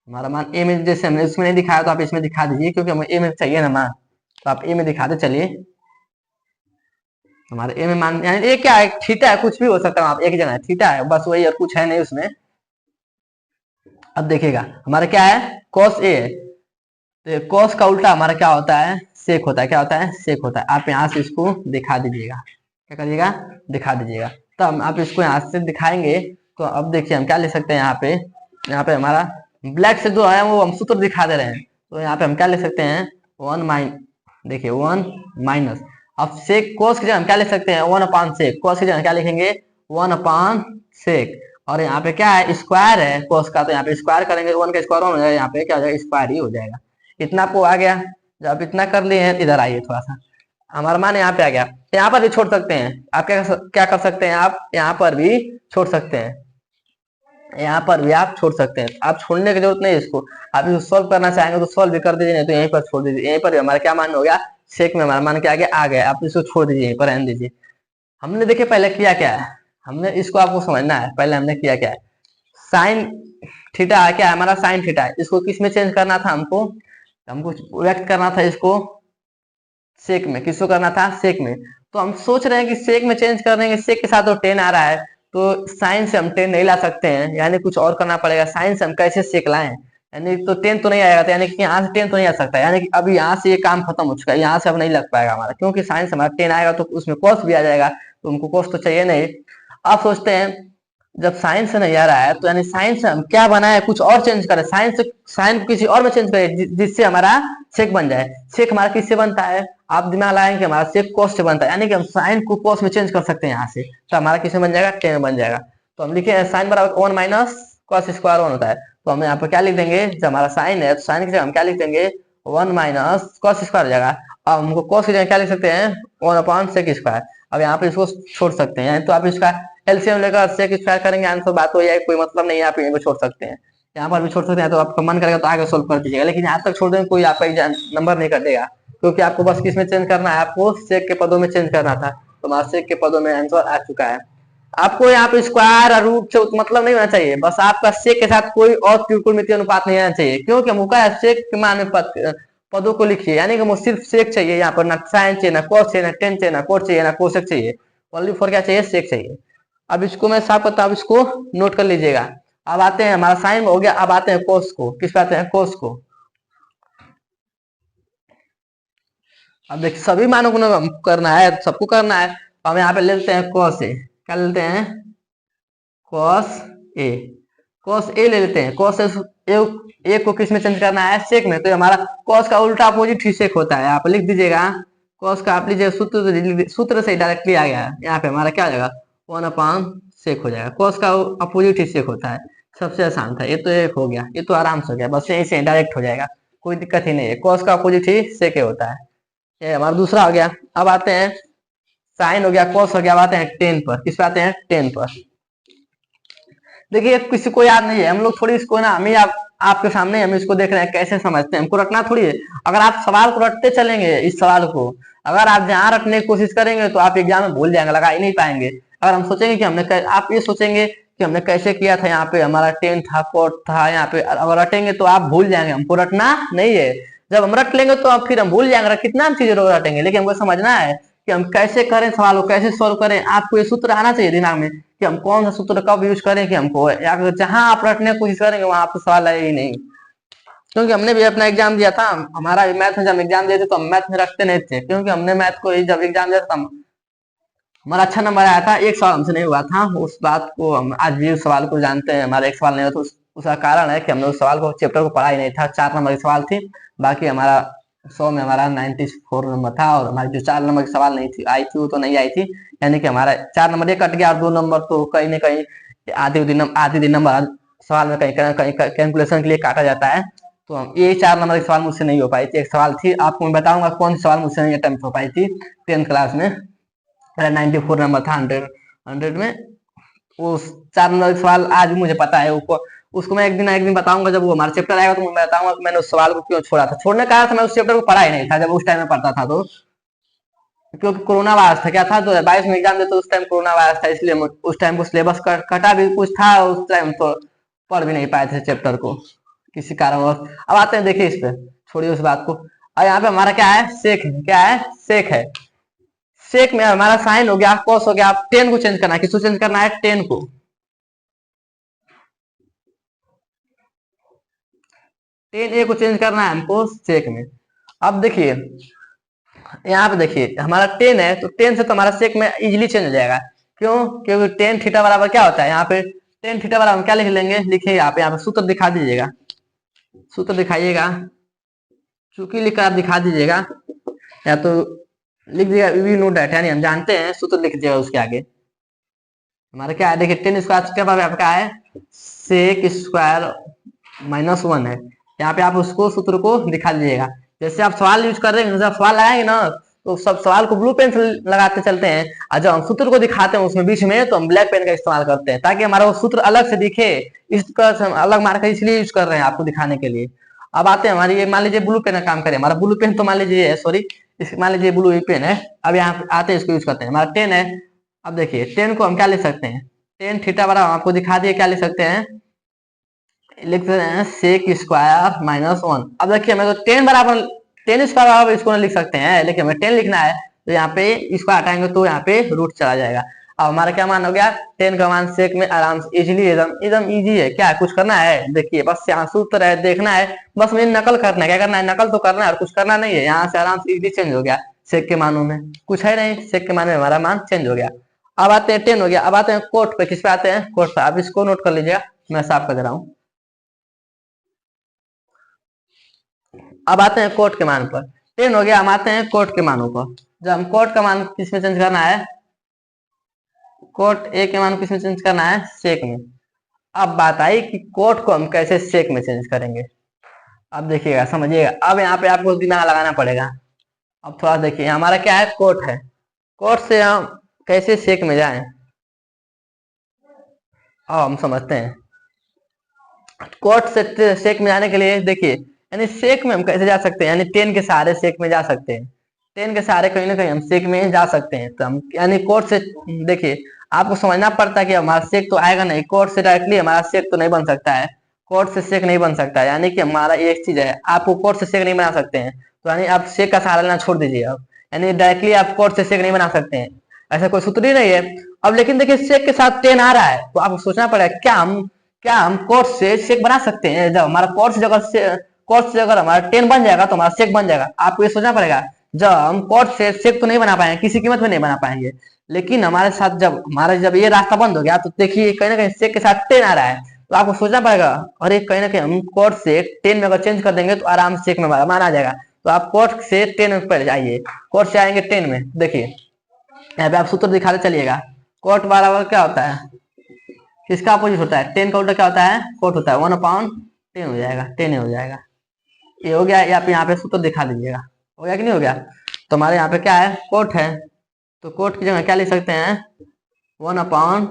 Speaker 1: हमारा मान ए में, जैसे हमने इसमें नहीं दिखाया तो आप इसमें दिखा दीजिए, क्योंकि हमें ए में चाहिए ना मान, तो आप ए में दिखाते चलिए। हमारे ए में मान, यानी ए क्या है, थीटा है, कुछ भी हो सकता है, आप एक जगह थीटा है बस, वही और कुछ है नहीं उसमें। अब देखिएगा हमारा क्या है, कॉस ए है, तो कॉस का उल्टा हमारा क्या होता है, सेक होता है। क्या होता है, सेक होता है। आप यहाँ से इसको दिखा दीजिएगा, क्या करिएगा, दिखा दीजिएगा। तो आप इसको यहाँ से दिखाएंगे तो अब देखिए हम क्या लिख सकते हैं, यहाँ पे हमारा ब्लैक से जो है वो हम सूत्र दिखा दे रहे हैं। तो यहाँ पे हम क्या लिख सकते हैं, 1 देखिए 1 - अब सेक, कोस की जगह हम क्या लिख सकते हैं, 1/सेक। कोस की जगह क्या लिखेंगे, 1/सेक। और यहाँ पे क्या है, स्क्वायर है कोस का, तो यहाँ पे स्क्वायर करेंगे, 1 का स्क्वायर 1 हो जाएगा, यहाँ पे क्या हो जाएगा, स्क्वायर ही हो जाएगा। इतना आपको आ गया। जब आप इतना कर लिए हैं, इधर आइए थोड़ा सा, हमारा मान यहाँ पे आ गया। यहाँ पर भी छोड़ सकते हैं आप, क्या कर सकते हैं, आप यहाँ पर भी छोड़ सकते हैं, यहाँ पर भी आप छोड़ सकते हैं। आप छोड़ने की जरूरत नहीं है इसको, आप इसको सोल्व करना चाहेंगे तो सोल्व भी कर दीजिए, नहीं तो यहीं पर छोड़ दीजिए। यहीं पर हमारा क्या मान हो गया, सेक में हमारा मान क्या आ गया। आप इसको छोड़ दीजिए, यहीं पर रहने दीजिए। हमने देखिए पहले किया क्या है, हमने इसको आपको समझना है, पहले हमने किया क्या है, साइन थीटा है, क्या है हमारा, साइन थीटा है। इसको किस में चेंज करना था, हमको व्यक्त करना था इसको सेक में। किसको करना था, सेक में। तो हम सोच रहे हैं कि सेक में चेंज कर देंगे, सेक के साथ तो 10 आ रहा है, तो साइन से हम 10 नहीं ला सकते हैं, यानी कुछ और करना पड़ेगा। साइन से हम कैसे सेक लाएं, यानी तो 10 तो नहीं आएगा, तो यानी कि यहाँ से 10 तो नहीं आ सकता, यानी कि अभी यहाँ से ये काम खत्म हो चुका है, यहाँ से अब नहीं लग पाएगा हमारा, क्योंकि साइन से हमारा 10 आएगा तो उसमें कॉस भी आ जाएगा, तो हमको कॉस तो चाहिए नहीं। आप सोचते हैं जब साइन से नहीं आ रहा है तो यानी साइन से हम क्या बनाए, कुछ और चेंज करें, साइन से साइन को किसी और में चेंज करें जिससे हमारा सेक बन जाए। सेक हमारा किससे बनता है, आप दिमाग लगाएंगे कि हमारा सेक कॉस से बनता है, यानी कि हम साइन को कॉस में चेंज कर सकते हैं यहाँ से, तो हमारा किससे बन जाएगा, टेन में बन जाएगा। तो हम लिखे साइन बराबर 1 - कॉस स्क्वायर 1 होता है। तो हम यहाँ पर क्या लिख देंगे, जब हमारा साइन है तो साइन की जगह हम क्या लिख देंगे, 1 - कॉस स्क्वायर हो जाएगा। अब हमको कॉस की जगह क्या लिख सकते हैं, 1/सेक स्क्वायर। अब यहाँ पे इसको छोड़ सकते हैं, तो आप इसका एलसीएम लेकर सेक स्क्वायर करेंगे, आंसर बात हो जाएगी, कोई मतलब नहीं है, आप यहीं पे छोड़ सकते हैं, यहाँ पर भी छोड़ सकते हैं। तो आपका मन करेगा तो आगे सोल्व कर दीजिएगा, लेकिन यहाँ तक छोड़ देंगे कोई आपका नंबर नहीं कटेगा, क्योंकि आपको बस किस में चेंज करना है, आपको सेक के पदों में चेंज करना था। तो हमारा सेक के पदों में आंसर आ चुका है। आपको यहाँ पे स्क्वायर और रूट से मतलब नहीं होना चाहिए, बस आपका सेक के साथ कोई और त्रिकोणमितीय अनुपात नहीं आना चाहिए, क्योंकि हमको क्या है, सेक के मान में पदों को लिखिए, यानी कि मुझे सिर्फ सेक चाहिए, यहाँ पर ना साइन चाहिए, ना कॉस चाहिए, ना टेन चाहिए, ना कोट चाहिए, ना कोसेक चाहिए, ओनली फॉर क्या चाहिए, सेक चाहिए। अब इसको मैं साफ करता हूँ, इसको नोट कर लीजिएगा। अब आते हैं, हमारा साइन हो गया, अब आते हैं कोस को। किस पे आते हैं? कोस को। अब देखिए सभी मानों को ना करना है, सबको करना है, तो हम यहाँ पे ले लेते हैं कॉस ए। क्या ले लेते हैं? Cos A. कॉस ए ले लेते हैं। कॉस ए को किस में चेंज करना है? सेक में। तो हमारा कॉस का उल्टा अपोजिट ही सेक होता है। आप लिख दीजिएगा कॉस का, आप लीजिए सूत्र से डायरेक्टली आ गया है। यहाँ पे हमारा क्या हो जाएगा? 1 अपॉन सेक हो जाएगा। कॉस का अपोजिट ही सेक होता है। सबसे आसान था ये, तो एक हो गया, ये तो आराम से हो गया, बस यहीं से डायरेक्ट हो जाएगा, कोई दिक्कत ही नहीं है। कॉस का अपोजिट ही सेक होता है। ये हमारा दूसरा हो गया। अब आते हैं साइन हो गया, कॉस हो गया, अब आते हैं टेन पर। किस पे आते हैं? टेन पर। देखिए किसी को याद नहीं है, हम लोग थोड़ी इसको ना, आपके सामने हम इसको देख रहे हैं कैसे समझते हैं, हमको रटना थोड़ी है। अगर आप सवाल को रटते चलेंगे, इस सवाल को अगर आप जहां रटने की कोशिश करेंगे तो आप एग्जाम में भूल जाएंगे, लगा ही नहीं पाएंगे। अगर हम सोचेंगे कि आप ये सोचेंगे कि हमने कैसे किया था, यहाँ पे हमारा टेन था, कोट था, यहाँ पे अगर रटेंगे तो आप भूल जाएंगे। हमको रटना नहीं है। जब हम रट लेंगे तो अब फिर हम भूल जाएंगे, कितना हम चीजें रटेंगे, लेकिन हमको समझना है कि हम कैसे करें सवाल को, कैसे सॉल्व करें। आपको ये सूत्र आना चाहिए दिमाग में कि हम कौन सा सूत्र कब यूज करें कि हमको, या जहां आप रटने की कोशिश करेंगे वहां आपको सवाल आए ही नहीं। क्योंकि हमने भी अपना एग्जाम दिया था, हमारा भी मैथ में जब एग्जाम दिए थे तो हम मैथ में रखते नहीं थे, क्योंकि हमने मैथ को जब एग्जाम दिया था हमारा अच्छा नंबर आया था। एक सवाल हमसे नहीं हुआ था, उस बात को हम आज भी उस सवाल को जानते हैं। हमारा एक सवाल नहीं हुआ था, उसका कारण है कि हमने उस सवाल को, चैप्टर को पढ़ा ही नहीं था। 4 नंबर की सवाल थी, बाकी हमारा 100 में हमारा 94 नंबर था, और हमारी जो 4 नंबर की सवाल नहीं थी आई थी वो तो नहीं आई थी। यानी कि हमारा 4 नंबर ये कट गया, और 2 नंबर तो कहीं ना कहीं आधे दिन नंबर सवाल में कहीं कहीं कैलकुलेशन के लिए काटा जाता है। तो हम ये 4 नंबर की सवाल मुझसे नहीं हो पाई थी। एक सवाल थी, आपको मैं बताऊंगा कौन सी सवाल मुझसे नहीं अटेम्प्ट हो पाई थी 10th क्लास में। मेरा 94 नंबर था 100 में। उस 4 नंबर का सवाल आज भी मुझे पता है। उसको मैं एक दिन बताऊंगा, जब वो हमारा चैप्टर आएगा तो मैं बताऊंगा कि मैंने उस सवाल को क्यों छोड़ा था। छोड़ने का था मैं उस चैप्टर को पढ़ा ही नहीं था जब उस टाइम में पढ़ता था, तो क्योंकि कोरोना वायरस था। क्या था? 2022 में एग्जाम देते उस टाइम कोरोना वायरस था, इसलिए उस टाइम को सिलेबस कटा भी कुछ था, उस टाइम तो पढ़ भी नहीं पाए थे चैप्टर को किसी कारणवश। अब आते हैं, देखिए इस पे, छोड़िए उस बात को। और यहाँ पे हमारा क्या है? सेक है। क्या है? सेक है। सेक में हमारा साइन हो गया, कॉस हो गया। 10 को चेंज करना है, किसको चेंज करना है? 10 को। 10 ए को चेंज करना है हमको सेक में। अब देखिए यहाँ पे, देखिए हमारा 10 है, तो 10 से तो हमारा सेक में इजीली चेंज हो जाएगा। क्यों? क्योंकि 10 थीटा बराबर क्या होता है? यहाँ पे 10 थीटा बराबर हम क्या लिख लेंगे? लिखिए यहाँ पे सूत्र दिखा दीजिएगा, सूत्र दिखाइएगा, चूंकि लिखकर आप दिखा दीजिएगा, या तो लिख दीजिएगा वी नो डैट, यानी हम जानते हैं, सूत्र लिख दीजिएगा उसके आगे। हमारा क्या है? देखिए 10 स्क्वायर क्या आपका है? सेक स्क्वायर -1 है। यहाँ पे आप उसको सूत्र को दिखा दीजिएगा। जैसे आप सवाल यूज कर रहे हैं, जैसे आप सवाल लगाएंगे ना, तो सब सवाल को ब्लू पेन से लगाते चलते हैं, और जब हम सूत्र को दिखाते हैं उसमें बीच में, तो हम ब्लैक पेन का इस्तेमाल करते हैं, ताकि हमारा वो सूत्र अलग से दिखे। इस तरह से हम अलग मार्कर इसलिए यूज कर रहे हैं आपको दिखाने के लिए। अब आते हैं हमारी, मान लीजिए ब्लू पेन का काम करें, हमारा ब्लू पेन तो मान लीजिए, सॉरी, मान लीजिए ब्लू पेन है। अब यहाँ आते हैं, इसको यूज करते हैं। हमारा 10 है। अब देखिए 10 को हम क्या लिख सकते हैं? 10 थीटा बराबर आपको दिखा दिए, क्या लिख सकते हैं? लिख सकते हैं सेक स्क्वायर -1। अब देखिए हमें तो 10 बराबर 10 स्क्वायर बराबर इसको लिख सकते हैं, लेकिन हमें 10 लिखना है, तो यहाँ पे इसको हटाएंगे तो यहाँ पे रूट चला जाएगा। अब हमारा क्या मान हो गया? 10 का मान सेक में आराम से इजीली, एकदम इजी है। क्या है? कुछ करना है? देखिए बस यहाँ सूत्र है, देखना है, बस मुझे नकल करना है। क्या करना है? नकल तो करना है और कुछ करना नहीं है। यहाँ से आराम से इजीली चेंज हो गया सेक के मानों में, कुछ है नहीं, सेक के मान में हमारा मान चेंज हो गया। अब आते हैं 10 हो गया। अब आते हैं कोट पे। किस पे आते हैं? कोट पे। आप इसको नोट कर लीजिएगा, मैं साफ कर दे रहा हूँ। अब आते हैं कोट के मान पर। 10 हो गया, हम आते हैं कोट के मानों पर। जब हम कोट का मान किस में चेंज करना है? कोट ए के मान किस में चेंज करना है? सेक में। अब बात आई कि कोट को हम कैसे सेक में चेंज करेंगे। अब देखिएगा, समझिएगा। अब यहाँ पे आपको दिमाग लगाना पड़ेगा। अब थोड़ा देखिए, हमारा क्या है? कोट है। कोट से हम कैसे सेक में जाएं, अब हम समझते हैं। कोट से सेक में जाने के लिए देखिए, यानी सेक में हम कैसे जा सकते हैं? यानी 10 के सहारे सेक में जा सकते हैं। 10 के सहारे कहीं ना कहीं हम सेक में जा सकते हैं। तो हम यानी कोट से, देखिए आपको समझना पड़ता है कि हमारा सेक तो आएगा नहीं, कोट से डायरेक्टली हमारा सेक तो नहीं बन सकता है। कोट से सेक नहीं बन सकता है, यानी कि हमारा एक चीज है, आपको कोट से सेक नहीं बना सकते हैं, तो यानी आप सेक का सहारा लेना छोड़ दीजिए। अब यानी डायरेक्टली आप कोट से सेक नहीं बना सकते हैं, ऐसा कोई सूत्र ही नहीं है। अब लेकिन देखिए सेक के साथ 10 आ रहा है, तो आपको सोचना पड़ेगा क्या हम क्या हम कोट से सेक बना सकते हैं? जब हमारा कोट से अगर हमारा 10 बन जाएगा तो हमारा सेक बन जाएगा। आपको ये सोचना पड़ेगा, जब हम कोट से सेक तो नहीं बना पाएंगे, किसी कीमत में नहीं बना पाएंगे, लेकिन हमारे साथ जब ये रास्ता बंद हो गया तो देखिए कहीं ना कहीं सेक के साथ 10 आ रहा है, तो आपको सोचना पड़ेगा अरे कहीं ना कहीं हम कोट से 10 में अगर चेंज कर देंगे तो आराम से सेक में माना आ जाएगा। तो आप कोट से 10 में पहले जाइए, कोट से आएंगे 10 में। देखिए यहाँ पे आप सूत्र दिखाते चलिएगा। कोट बराबर क्या होता है, किसका अपोजिट होता है? 10 का उल्टा क्या होता है? कोट होता है। 1/10 हो जाएगा, 10 हो जाएगा। ये हो गया। ये आप यहाँ पे सूत्र दिखा दीजिएगा। हो गया कि नहीं हो गया? तो हमारे यहाँ पे क्या है? कोट है, तो कोट की जगह क्या लिख सकते हैं? 1/10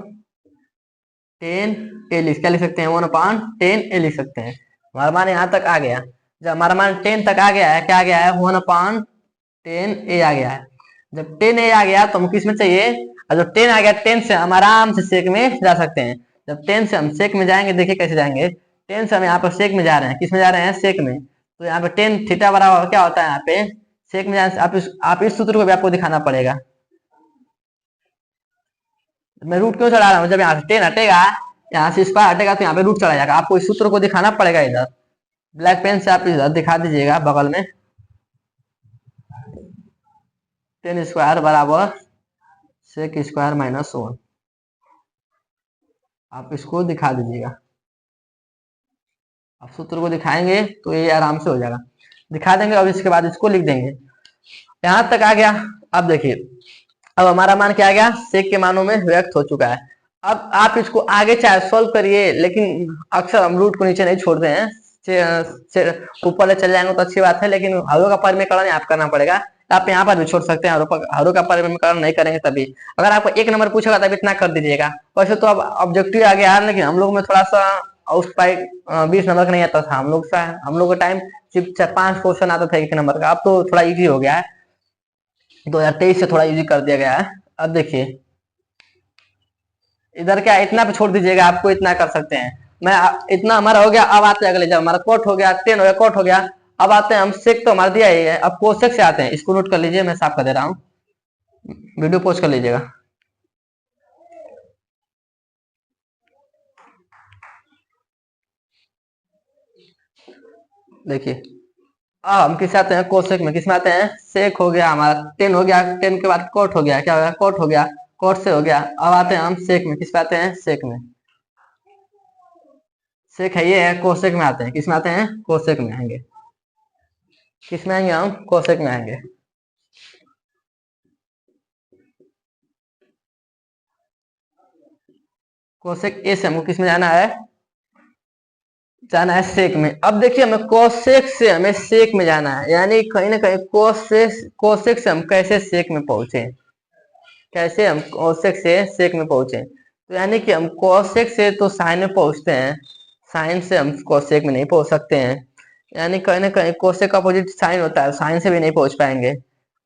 Speaker 1: ए लिख, क्या लिख सकते हैं? 1/10 ए लिख सकते हैं। हमारा मान यहाँ तक आ गया। जब हमारा मान 10 तक आ गया है, क्या आ गया है? 1/10 ए आ गया है। जब 10 ए आ गया तो हम किस में चाहिए? और जब 10 आ गया, 10 से हम आराम से सेक में जा सकते हैं। जब 10 से हम सेक में जाएंगे, देखिए कैसे जाएंगे। 10 से हम यहाँ पर सेक में जा रहे हैं, किस में जा रहे हैं? सेक में। तो यहाँ पे 10 थीटा बराबर क्या होता है? यहाँ पे सेक में जाने से आप इस सूत्र को भी आपको दिखाना पड़ेगा। मैं रूट क्यों चढ़ा रहा हूँ? जब यहाँ से 10 हटेगा, यहाँ से स्क्वायर हटेगा तो यहाँ पे रूट चढ़ा जाएगा। आपको इस सूत्र को दिखाना पड़ेगा। इधर ब्लैक पेन से आप इधर दिखा दीजिएगा बगल में। 10 स्क्वायर बराबर सेक स्क्वायर -1, आप इसको दिखा दीजिएगा। आप सूत्र को दिखाएंगे तो ये आराम से हो जाएगा। दिखा देंगे और इसके बाद इसको लिख देंगे। यहां तक आ गया। अब देखिए, अब हमारा मान क्या आ गया? सेक के मानों में व्यक्त हो चुका है। अब आप इसको आगे चाहे सोल्व करिए, लेकिन अक्सर हम रूट को नीचे नहीं छोड़ते हैं, ऊपर ले चले जाएंगे तो अच्छी बात है, लेकिन हरों का परिमेयकरण आप करना पड़ेगा। आप यहाँ पर भी छोड़ सकते हैं, हरों का परिमेयकरण नहीं करेंगे तभी। अगर आपको 1 नंबर पूछेगा तब इतना कर दीजिएगा। वैसे तो अब ऑब्जेक्टिव आ गया है, लेकिन हम लोग में थोड़ा सा उस टाइप 20 नंबर का नहीं आता था। हम लोग का टाइम सिर्फ 5 क्वेश्चन आता था 1 नंबर का। अब तो थोड़ा इजी हो गया है, 2023 से थोड़ा इजी कर दिया गया है। अब देखिए इधर क्या इतना पे छोड़ दीजिएगा, आपको इतना कर सकते हैं। इतना हमारा हो गया। अब आते हैं अगले, जब हमारा कोट हो गया, 10 हो गया, कोट हो गया। अब आते हैं हम सेक, तो हमारा दिया ही है। अब कोसेक से आते हैं, इसको नोट कर लीजिए, मैं साफ कर दे रहा हूँ, वीडियो पोस्ट कर लीजिएगा। देखिए अब हम किस आते हैं? कोसेक में। किस में आते हैं? सेक हो गया हमारा, 10 हो गया, 10 के बाद कोट हो गया, क्या हो गया? कोट हो गया, कोट से हो गया। अब आते हैं हम सेक में। किस पे आते हैं? सेक में। सेक है ये है, कोसेक में आते हैं। किस में आते हैं? कोसेक में आएंगे। किस में आएंगे हम? कोसेक में आएंगे। कोसेक ए से हमको किस में जाना है? जाना है सेक में। अब देखिए हमें कोसेक से हमें सेक में जाना है, यानी कहीं ना कहीं कोसेक से हम कैसे सेक में पहुंचे, कैसे हम कोसेक से सेक में पहुंचे। तो यानी कि हम कोसेक से तो साइन में पहुंचते हैं, साइन से हम कोसेक में नहीं पहुंच सकते हैं। यानी कहीं ना कहीं कोसेक का अपोजिट साइन होता है, साइन से भी नहीं पहुंच पाएंगे।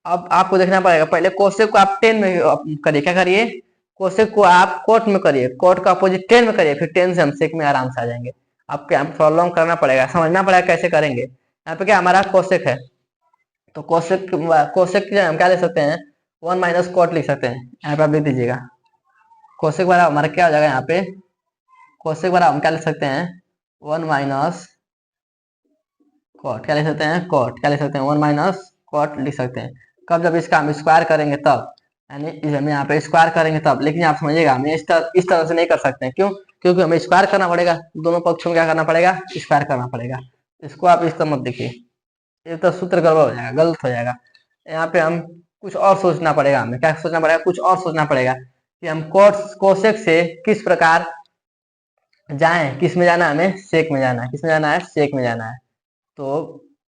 Speaker 1: अब आपको देखना पड़ेगा, पहले कोसेक को आप 10 में करिए। क्या करिए? कोसेक को आप कोट में करिए, कोट का अपोजिट 10 में करिए, फिर 10 से हम सेक में आराम से आ जाएंगे। आपको यहाँ पे थोड़ा लॉन्ग करना पड़ेगा, समझना पड़ेगा कैसे करेंगे। यहाँ पे क्या हमारा कोसेक है, तो कोसेक कोसेक हम क्या ले सकते हैं? 1 - कोट लिख सकते हैं। यहाँ पे आप लिख दीजिएगा कोसेक बराबर हमारा क्या हो जाएगा? यहाँ पे कोसेक बराबर हम क्या लिख सकते हैं? 1 - कोट। क्या लिख सकते हैं? कोट। क्या लिख सकते हैं? 1 - कोट लिख सकते हैं। कब? जब इसका हम स्क्वायर करेंगे तब, यानी हम यहाँ पे स्क्वायर करेंगे तब। लेकिन आप समझिएगा, हमें इस तरह से नहीं कर सकते हैं। क्यों? क्योंकि हमें स्क्वायर करना पड़ेगा, दोनों पक्षों में क्या करना पड़ेगा? स्क्वायर करना पड़ेगा। इसको आप इस तरह मत देखिए, ये तो सूत्र गड़बड़ हो जाएगा, गलत हो जाएगा। यहाँ पे हम कुछ और सोचना पड़ेगा। हमें क्या सोचना पड़ेगा? कुछ और सोचना पड़ेगा कि हम कोसेक से किस प्रकार जाएं। किस में जाना है? हमें सेक में जाना है। किस में जाना है? सेक में जाना है। तो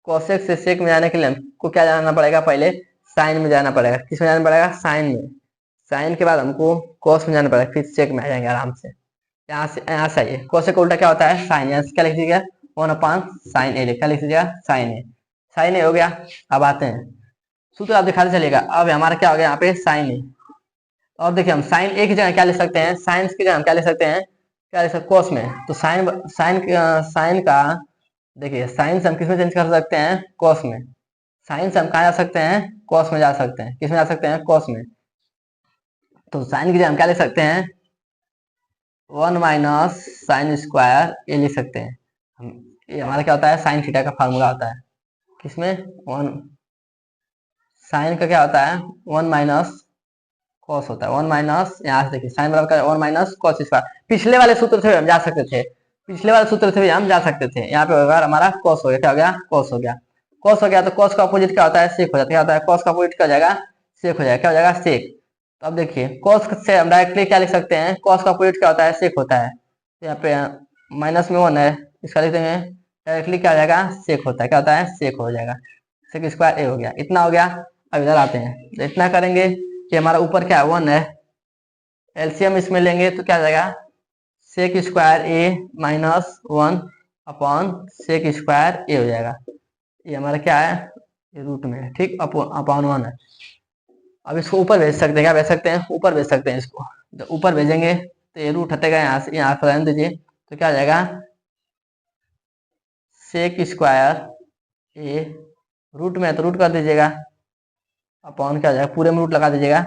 Speaker 1: कोसेक से सेक में जाने के लिए हमको क्या जाना पड़ेगा? पहले साइन में जाना पड़ेगा। किस में जाना पड़ेगा? साइन में। साइन के बाद हमको कोस में जाना पड़ेगा, फिर सेक में आ जाएंगे आराम से। यहाँ से आइए, कोसेक उल्टा क्या होता है? साइन। यहाँ से क्या लिख दीजिएगा? 1/sin a। क्या लिख दीजिएगा? साइन ए। साइन ए हो गया। अब आते हैं सूत्र, आप दिखाते चलिएगा। अब हमारा क्या हो गया? यहाँ पे साइन ए। और देखिए हम साइन ए की जगह क्या ले सकते हैं? साइन की जगह हम क्या ले सकते हैं? क्या ले सकते? कोस में। तो साइन साइन साइन का देखिए, साइन से हम किस में चेंज कर सकते हैं? कॉस में। साइन से हम कहा जा सकते हैं? कॉस में जा सकते हैं। किस में जा सकते हैं? कॉस में। तो साइन की जगह हम क्या ले सकते हैं? वन माइनस साइन स्क्वायर ये लिख सकते हैं हम। ये हमारा क्या होता है, साइन थीटा का फार्मूला होता है किसमें, वन साइन का क्या होता है, वन माइनस कॉस होता है, वन माइनस यहाँ से देखिए साइन बराबर का वन माइनस कॉस स्क्वायर। पिछले वाले सूत्र से हम जा सकते थे, पिछले वाले सूत्र से भी हम जा सकते थे। यहाँ पे होगा हमारा कॉस हो गया, क्या हो गया, कॉस हो गया। कॉस हो गया तो कॉस का अपोजिट क्या होता है, सेक हो जाता है। क्या होता है, कॉस का अपोजिट क्या हो जाएगा, सेक हो जाएगा। क्या हो जाएगा, सेक। तो अब देखिए कॉस से हम डायरेक्टली क्या लिख सकते हैं, कॉस का अपोजिट क्या होता है, सेक होता है। तो यहाँ पे माइनस में वन है, इसका लिख देंगे डायरेक्टली क्या हो जाएगा, सेक होता है। क्या होता है, सेक हो जाएगा। सेक स्क्वायर ए हो गया, इतना हो गया। अब इधर आते हैं तो इतना करेंगे कि हमारा ऊपर क्या है, वन है, एलसीएम इसमें लेंगे तो क्या हो जाएगा, sec square A minus one upon sec square A हो जाएगा। ये हमारा क्या है, ये रूट में है, ठीक, अपॉन वन है। अब इसको ऊपर भेज सकते हैं, क्या भेज सकते हैं, ऊपर भेज सकते हैं इसको। जब ऊपर भेजेंगे तो ये रूट हटेगा यहाँ से, यहाँ पर रहने दीजिए। तो क्या हो जाएगा, सेक स्क्वायर ए रूट में है तो रूट कर दीजिएगा, अपॉन क्या हो जाएगा, पूरे में रूट लगा दीजिएगा,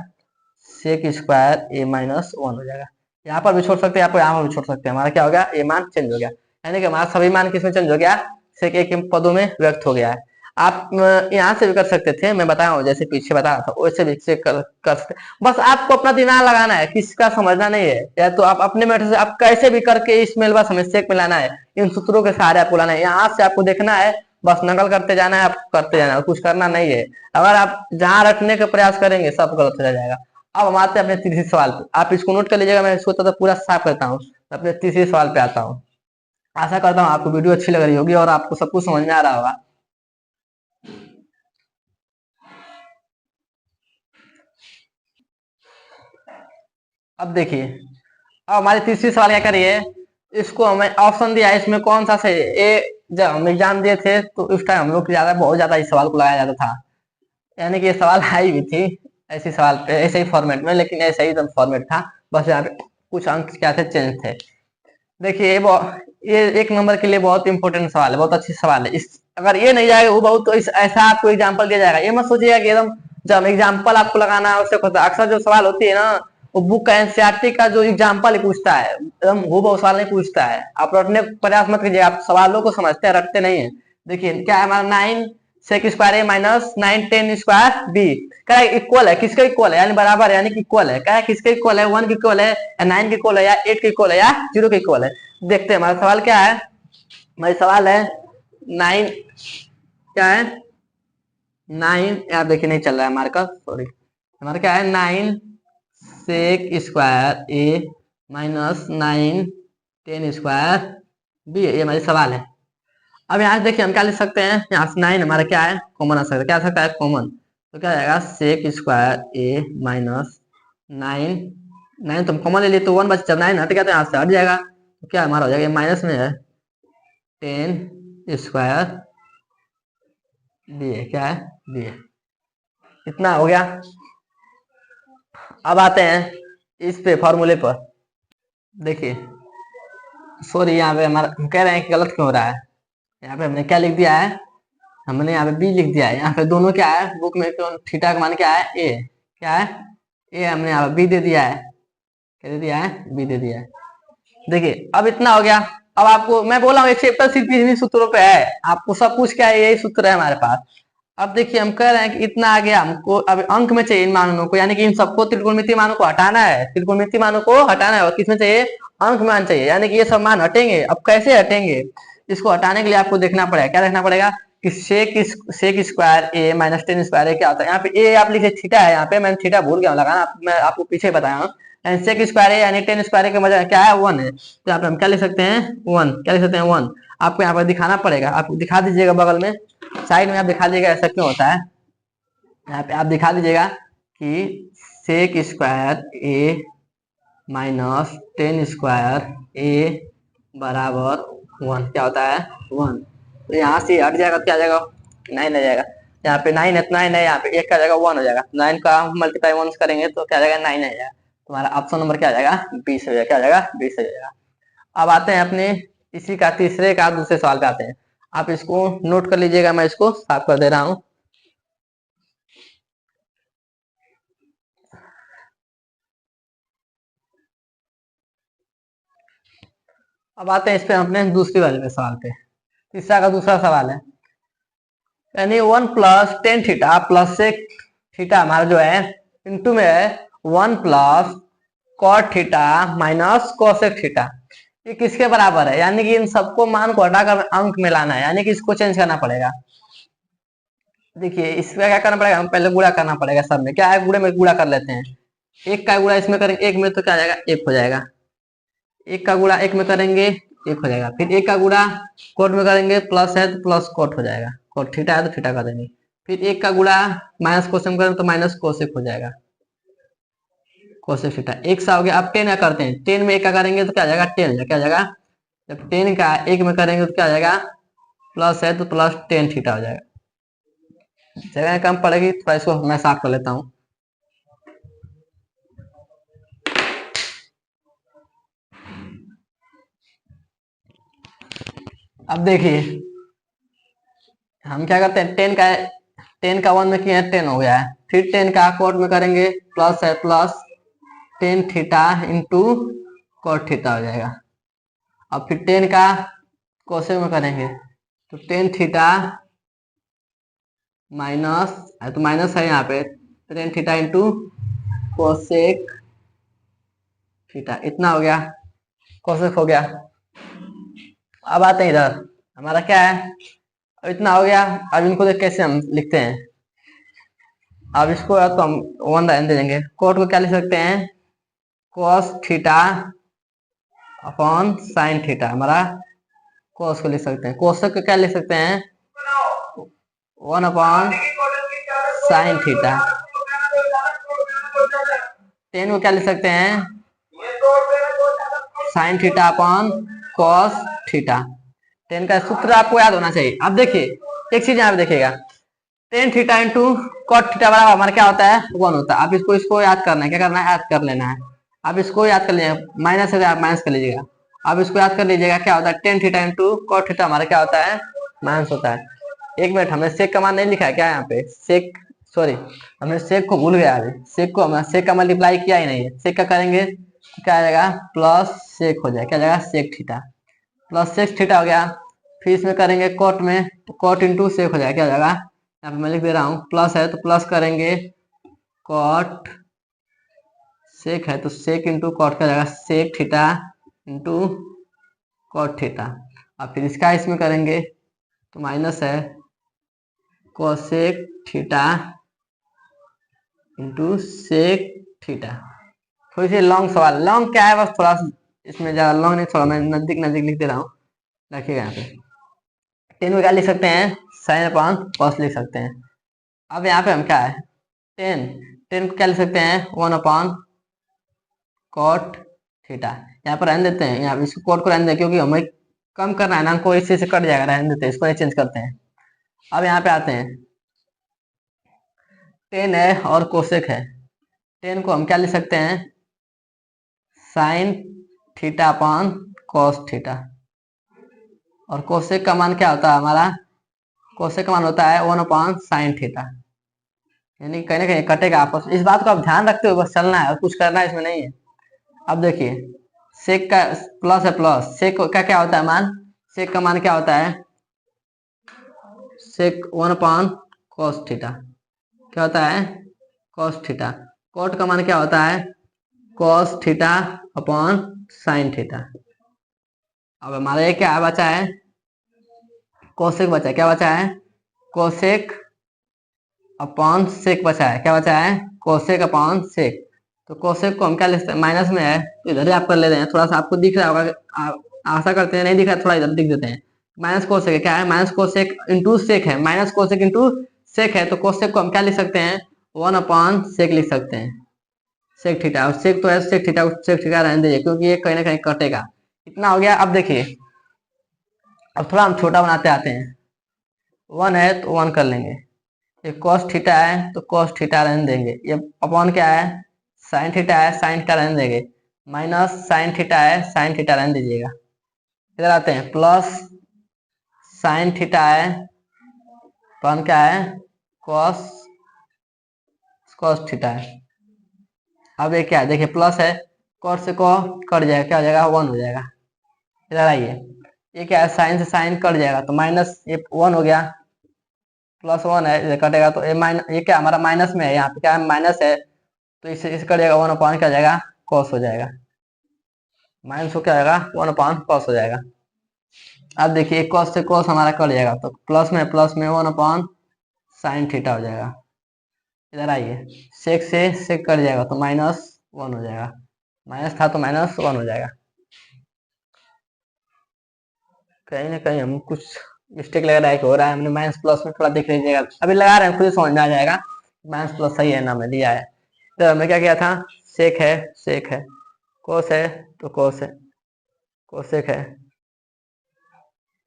Speaker 1: सेक स्क्वायर ए माइनस वन हो जाएगा। यहाँ पर भी छोड़ सकते हैं, यहाँ पर भी छोड़ सकते हैं। हमारा क्या हो गया, ये मान चेंज हो गया, यानी कि हमारा सभी मान किसमें चेंज हो गया, सेक ए के पदों में व्यक्त हो गया है। आप यहाँ से भी कर सकते थे, मैं बताया हूँ जैसे पीछे बता रहा था वैसे भी से कर सकते। बस आपको अपना दिमाग लगाना है, किसका समझना नहीं है, या तो आप अपने मेथड से आप कैसे भी करके इस मेलवा समस्या में लाना है, इन सूत्रों के सहारे आपको लाना है। यहाँ से आपको देखना है, बस नकल करते जाना है, आप करते जाना है, कुछ करना नहीं है। अगर आप जहां रखने का प्रयास करेंगे सब गलत हो जाएगा। अब हम आते हैं अपने तीसरे सवाल पे, आप इसको नोट कर लीजिएगा, मैं इसको तो पूरा साफ करता हूँ। अपने तीसरे सवाल पे आता हूँ। आशा करता हूँ आपको वीडियो अच्छी लग रही होगी और आपको सब कुछ समझ में आ रहा होगा। अब देखिए, अब हमारी तीसरी सवाल क्या करिए, इसको हमें ऑप्शन दिया है, इसमें कौन सा सही है। ए जब हम एग्जाम दिए थे तो उस टाइम हम लोग ज्यादा बहुत ज्यादा इस सवाल को लगाया जाता था, यानी कि ये सवाल आई भी थी ऐसी सवाल पे, ऐसे ही फॉर्मेट में, लेकिन ऐसा ही फॉर्मेट था, बस यहाँ पे कुछ अंक क्या थे, चेंज थे। देखिए ये एक नंबर के लिए बहुत इंपॉर्टेंट सवाल है, बहुत अच्छी सवाल है। इस अगर ये नहीं जाएगा वो बहुत, तो इस ऐसा आपको एग्जाम्पल दिया जाएगा, ये मत सोचिएगा कि एकदम जब एग्जाम्पल आपको लगाना है उससे होता है। अक्सर जो सवाल होती है ना, वो बुक का एनसीईआरटी का जो एग्जाम्पल ही पूछता है, एकदम वो बहुत सवाल नहीं पूछता है। आप रटने का प्रयास मत कीजिए, आप सवालों को समझते हैं, रटते नहीं है। देखिए क्या है हमारा, nine sec square A minus nine tan square B, क्या है इक्वल है, किसके इक्वल है, यानी बराबर है, यानी कि इक्वल है। क्या है, किसके इक्वल है, वन के इक्वल है, या नाइन के इक्वल है, या एट के इक्वल है, या जीरो के इक्वल है। देखते हैं हमारा सवाल क्या है। हमारा सवाल है नाइन, क्या है, नाइन, यार देखिए नहीं चल रहा है हमारे का, सॉरी। हमारा क्या है, nine sec square A minus nine tan square B, ये हमारी सवाल है। अब यहाँ से देखिए हम क्या लिख सकते हैं, यहाँ से नाइन हमारा क्या है, कॉमन आ सकता है। क्या आ सकता है, कॉमन। तो क्या आएगा, सेक square A minus nine, nine तो हम कॉमन ले लिए तो वन बच, जब नाइन हट गया तो यहाँ से हट जाएगा, तो क्या हमारा हो जाएगा, माइनस में है टेन स्क्वायर बी है, क्या है, बी है। इतना हो गया। अब आते हैं इस पे फॉर्मूले पर। देखिए सॉरी, यहाँ पे हमारा हम कह रहे हैं कि गलत क्यों हो रहा है। यहाँ पे हमने क्या लिख दिया है, हमने यहाँ पे बी लिख दिया है। यहाँ पे दोनों क्या है, बुक में थीटा का मान क्या है, ए, क्या है, ए, हमने यहाँ पे बी दे दिया है। क्या दे दिया है, बी दे दिया है। देखिए अब इतना हो गया। अब आपको मैं बोला हूँ एक चैप्टर सिर्फ इन्हीं सूत्रों पे है, आपको सब कुछ क्या है, यही सूत्र है हमारे पास। अब देखिए हम कह रहे हैं कि इतना आ गया, हमको अब अंक में चाहिए इन मानों को, यानी कि इन सबको त्रिकोणमितीय मानों को हटाना है, त्रिकोणमितीय मानों को हटाना है, और किसमें चाहिए, अंक मान चाहिए, यानी कि ये सब मान हटेंगे। अब कैसे हटेंगे, इसको हटाने के लिए आपको देखना पड़ेगा, क्या देखना पड़ेगा, कि सेक square A minus tan square ए क्या होता है। यहाँ पे ए आप लिखे थीटा है, यहाँ पे मैंने थीटा भूल गया लगाना, मैं आपको पीछे बताया हूँ। सेक स्क्वायर ए यानी टेन स्क्वायर के मजा क्या है, वन है, तो यहाँ पे हम क्या लिख सकते हैं, वन, क्या लिख सकते हैं, वन। आपको यहाँ पर दिखाना पड़ेगा, आप दिखा दीजिएगा बगल में, साइड में आप दिखा दीजिएगा ऐसा क्यों होता है। यहाँ पे आप दिखा दीजिएगा कि सेक square A minus tan square ए बराबर वन, क्या होता है, वन। तो यहाँ से हट जाएगा, क्या आ जाएगा, नाइन आ जाएगा। यहाँ पे नाइन है तो नाइन है, यहाँ पे एक का जाएगा वन हो जाएगा, नाइन का मल्टीप्लाई वन करेंगे तो क्या जाएगा, नाइन आ जाएगा। तुम्हारा ऑप्शन नंबर क्या आ जाएगा, 20 हो जाएगा, क्या आ जाएगा, 20 हो जाएगा। अब आते हैं अपने इसी का तीसरे का दूसरे सवाल पे आते हैं। आप इसको नोट कर लीजिएगा, मैं इसको साफ कर दे रहा हूँ। अब आते हैं इस पे अपने दूसरी वाले पे सवाल पे। तीसरा का दूसरा सवाल है, यानी 1 + tan theta plus sec theta हमारा जो है इंटू में है 1 + cot theta minus cosec theta, ये किसके बराबर है? यानी कि इन सबको मान को हटाकर अंक में लाना है, यानी कि इसको चेंज करना पड़ेगा। देखिए इसमें क्या करना पड़ेगा, हम पहले गुणा करना पड़ेगा। सब में क्या है, गुणे में गुणा कर लेते हैं। एक का गुणा इसमें करेंगे एक में तो क्या आ जाएगा, एक हो जाएगा। एक का गुणा एक में करेंगे एक हो जाएगा। फिर एक का गुणा कोट में करेंगे, प्लस है तो प्लस कोट हो जाएगा, कोट थीटा है तो थीटा कर देंगे। फिर एक का गुणा माइनस कोसेक में करें तो माइनस कोसेक हो जाएगा, कोसेक थीटा। एक सा हो गया। अब 10 का करते हैं, 10 में एक का करेंगे तो क्या आ जाएगा, 10 क्या आ जाएगा। जब 10 का एक में करेंगे तो क्या आ जाएगा, प्लस है तो प्लस टेन थीटा हो जाएगा। जगह कम पड़ेगी, थोड़ा इसको मैं साफ कर लेता हूँ। अब देखिए हम क्या करते हैं, 10 का 1 में किया 10 हो गया है। फिर 10 का कोट में करेंगे, प्लस है plus ten theta into cot theta हो जाएगा। अब फिर 10 का कोसेक में करेंगे तो टेन थीटा माइनस है तो माइनस है यहाँ पे, ten theta into cosec theta, इतना हो गया, कोसेक हो गया। अब आते हैं इधर, हमारा क्या है, अब इतना हो गया। अब इनको देख कैसे हम लिखते हैं, अब इसको तो हम 1 रहने दे देंगे। कोट को क्या लिख सकते हैं, cos theta upon sine theta, हमारा cos को लिख सकते हैं। कोसेक को क्या लिख सकते हैं, 1/sin थीटा। 10 को क्या लिख सकते हैं, sine theta upon cos theta. 10 का सूत्र आपको याद होना चाहिए। अब देखिए एक चीज यहाँ पे देखिएगा, tan theta into cot theta बराबर हमारा क्या होता है, 1 होता है। अब इसको याद करना है, क्या करना है, याद कर लेना है। अब इसको याद कर लीजिएगा, माइनस है आप माइनस कर लीजिएगा। अब इसको याद कर लीजिएगा, क्या होता है, tan theta into cot theta हमारा क्या होता है, माइनस होता है। एक मिनट, हमने सेक का मान नहीं लिखा है क्या यहाँ पे, सेक सॉरी हमने सेक को भूल गया। अभी सेक को हमने सेक का मल्टीप्लाई किया ही नहीं है। सेक का करेंगे तो क्या आ जाएगा, प्लस सेक हो जाएगा, क्या जाएगा, sec theta, plus sec theta हो गया। फिर इसमें करेंगे कोट में तो कोट इंटू सेक हो जाएगा, क्या हो जाएगा, यहाँ पे मैं लिख दे रहा हूँ, प्लस है तो प्लस करेंगे, कॉट सेक है तो सेक इंटू कॉट का जाएगा, sec theta into cot theta. अब फिर इसका इसमें करेंगे तो माइनस है cosec theta into sec theta. थोड़ी सी लॉन्ग सवाल, लॉन्ग क्या है, बस थोड़ा इसमें ज्यादा लॉन्ग नहीं, थोड़ा मैं नजदीक नजदीक लिख दे रहा हूँ, रखिएगा यहाँ पे। 10 में क्या लिख सकते हैं, साइन अपॉन कॉस लिख सकते हैं। अब यहाँ पे हम क्या है, 10 10 को क्या लिख सकते हैं, 1/cot थीटा। यहाँ पर रहने देते हैं, यहाँ इसको कोट को रहने दें क्योंकि हमें कम करना है ना, हमको इससे से कट जाएगा, रहने देते हैं, इसको नहीं चेंज करते हैं। अब यहाँ पे आते हैं, 10 है और कोसेक है। 10 को हम क्या लिख सकते हैं, sine theta upon cos theta. और कोसेक का मान क्या होता है हमारा, कोसेक का मान होता है 1/sin थीटा। यानी कहीं ना कहीं कटेगा आपस, इस बात को आप ध्यान रखते हो, बस चलना है और कुछ करना है इसमें नहीं है। अब देखिए सेक का प्लस है, प्लस सेक का क्या होता है मान, सेक का मान क्या होता है, सेक 1/cos थीटा, क्या होता है, cos थीटा। कोट का मान क्या होता है, cos theta upon sine theta. अब हमारा ये क्या बचा है, कोसेक बचा है, क्या बचा है, कोसेक अपॉन सेक बचा है, क्या बचा है, कोसेक अपॉन सेक। तो कोसेक को हम क्या लिखते हैं, माइनस में है तो इधर ही आप कर लेते हैं, थोड़ा सा आपको दिख रहा होगा, आशा करते हैं नहीं दिख रहा, थोड़ा इधर दिख देते हैं। माइनस कोसेक है, क्या है, माइनस कोसेक इंटू सेक है, माइनस कोसेक इंटू सेक है, तो कोसेक को हम क्या लिख सकते हैं, 1/सेक लिख सकते हैं, सेक थीटा। और सेक तो है सेक थीटा रहने दीजिए क्योंकि ये कहीं ना कहीं कटेगा। इतना हो गया। अब देखिए अब थोड़ा हम छोटा बनाते आते हैं, 1 है तो 1 कर लेंगे, ये cos थीटा है तो cos थीटा रहने देंगे, ये अपॉन क्या है, sin थीटा है sin थीटा रहने देंगे, माइनस sin थीटा है sin थीटा रहने दीजिएगा। इधर आते हैं, प्लस sin थीटा है, अपॉन क्या है, cos थीटा है। अब ये क्या है, देखिए प्लस है, cos से को कट जाएगा, क्या हो जाएगा, 1 हो जाएगा। इधर आइए, ये क्या है, साइन से साइन कट जाएगा तो माइनस ये 1 हो गया, +1 है, इधर कटेगा तो ये क्या हमारा माइनस में है, यहाँ पे क्या है माइनस है, तो इसे कट जाएगा, 1/, क्या जाएगा, कॉस हो जाएगा, माइनस हो क्या जाएगा, 1/, कॉस हो जाएगा। अब देखिए कॉस से कॉस हमारा कट जाएगा तो प्लस में 1/, साइन थीटा हो जाएगा। इधर आइए, सेक से सेक कट जाएगा तो -1 हो जाएगा, माइनस था तो -1 हो जाएगा। कहीं ना कहीं हम कुछ मिस्टेक लग रहा है कि हो रहा है, हमने माइनस प्लस में थोड़ा देख लीजिएगा, अभी लगा रहे हैं खुद ही समझ में आ जाएगा, माइनस प्लस सही है ना, में दिया है। तो हमने क्या किया था, सेक है, कोस है तो कोस है, कोसेक है,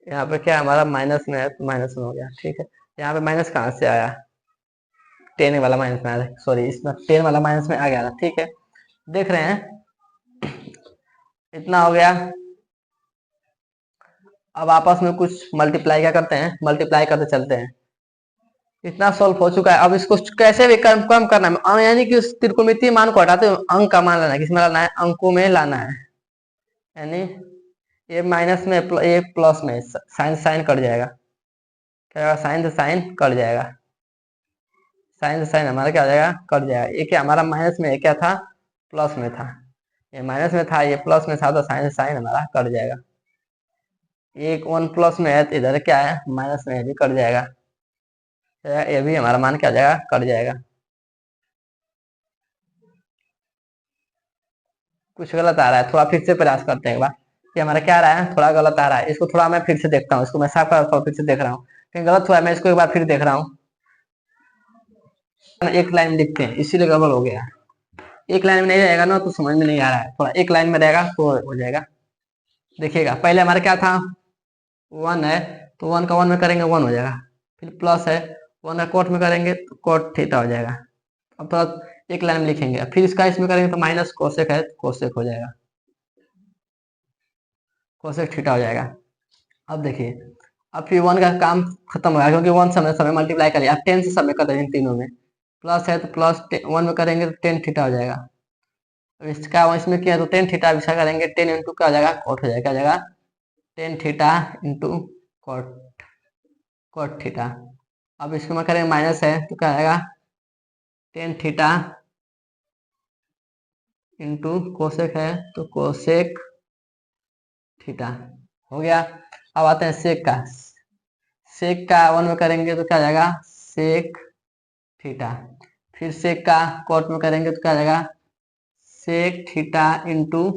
Speaker 1: यहाँ पे क्या हमारा माइनस में है तो -1 हो गया, ठीक है। यहाँ पे माइनस कहाँ से आया, 10 वाला माइनस में आया, सॉरी इसमें 10 वाला माइनस में आ गया था, ठीक है। देख रहे हैं इतना हो गया। अब आपस में कुछ मल्टीप्लाई क्या करते हैं, मल्टीप्लाई करते चलते हैं। इतना सॉल्व हो चुका है, अब इसको कैसे भी कम करना है, यानी कि उस त्रिकोणमितीय मान को हटाते हुए अंक का मान लाना है, किसमें लाना है, अंकों में लाना है, यानी ये माइनस में ये प्लस में, साइन साइन कट जाएगा, क्या साइन से साइन कट जाएगा, साइन से साइन हमारा क्या हो जाएगा, कट जाएगा। ये क्या हमारा माइनस में, ये क्या था, प्लस में था, ये माइनस में था, ये प्लस में था, तो साइन से साइन हमारा कट जाएगा। एक 1 प्लस में है तो इधर क्या है, माइनस में, भी कट जाएगा, ये भी हमारा मान क्या हो जाएगा, कट जाएगा। कुछ गलत आ रहा है, थोड़ा फिर से प्रयास करते हैं एक बार, ये हमारा क्या आ रहा है, थोड़ा गलत आ रहा है, इसको थोड़ा मैं फिर से देखता हूँ, इसको मैं साफ फिर से देख रहा हूँ, कहीं गलत हुआ है, मैं इसको एक बार फिर देख रहा हूँ। एक लाइन लिखते हैं, इसीलिए गड़बड़ हो गया, एक लाइन में नहीं रहेगा ना तो समझ में नहीं आ रहा है, थोड़ा एक लाइन में रहेगा तो हो जाएगा। देखिएगा, पहले हमारा क्या था, 1 है तो 1 का 1 में करेंगे 1 हो जाएगा, फिर प्लस है 1 का कोट में करेंगे तो कोट थीटा हो जाएगा। अब थोड़ा एक लाइन में लिखेंगे, फिर इसका इसमें करेंगे तो माइनस कोसेक है, कोसेक हो जाएगा, कोसेक थीटा हो जाएगा। अब देखिए, अब फिर 1 का काम खत्म हो गया, क्योंकि 1 समय समय मल्टीप्लाई करिए, अब 10 से समय कर देंगे तीनों में, प्लस है तो प्लस 1 में करेंगे तो 10 थीटा हो जाएगा। अब इसका इसमें किया तो 10 थीटा, इसका करेंगे 10 इंटू क्या हो जाएगा, कोट हो जाएगा, क्या हो जाएगा, 10 theta into coat, coat theta. अब इसको में करेंगे माइनस है तो क्या आएगा, 10 थीटा इंटू कोसेक है तो कोसेक थीटा हो गया। अब आते हैं सेक का, सेक का 1 में करेंगे तो क्या आ जाएगा, सेक थीटा, फिर सेक का कोट में करेंगे तो क्या आ जाएगा, sec theta into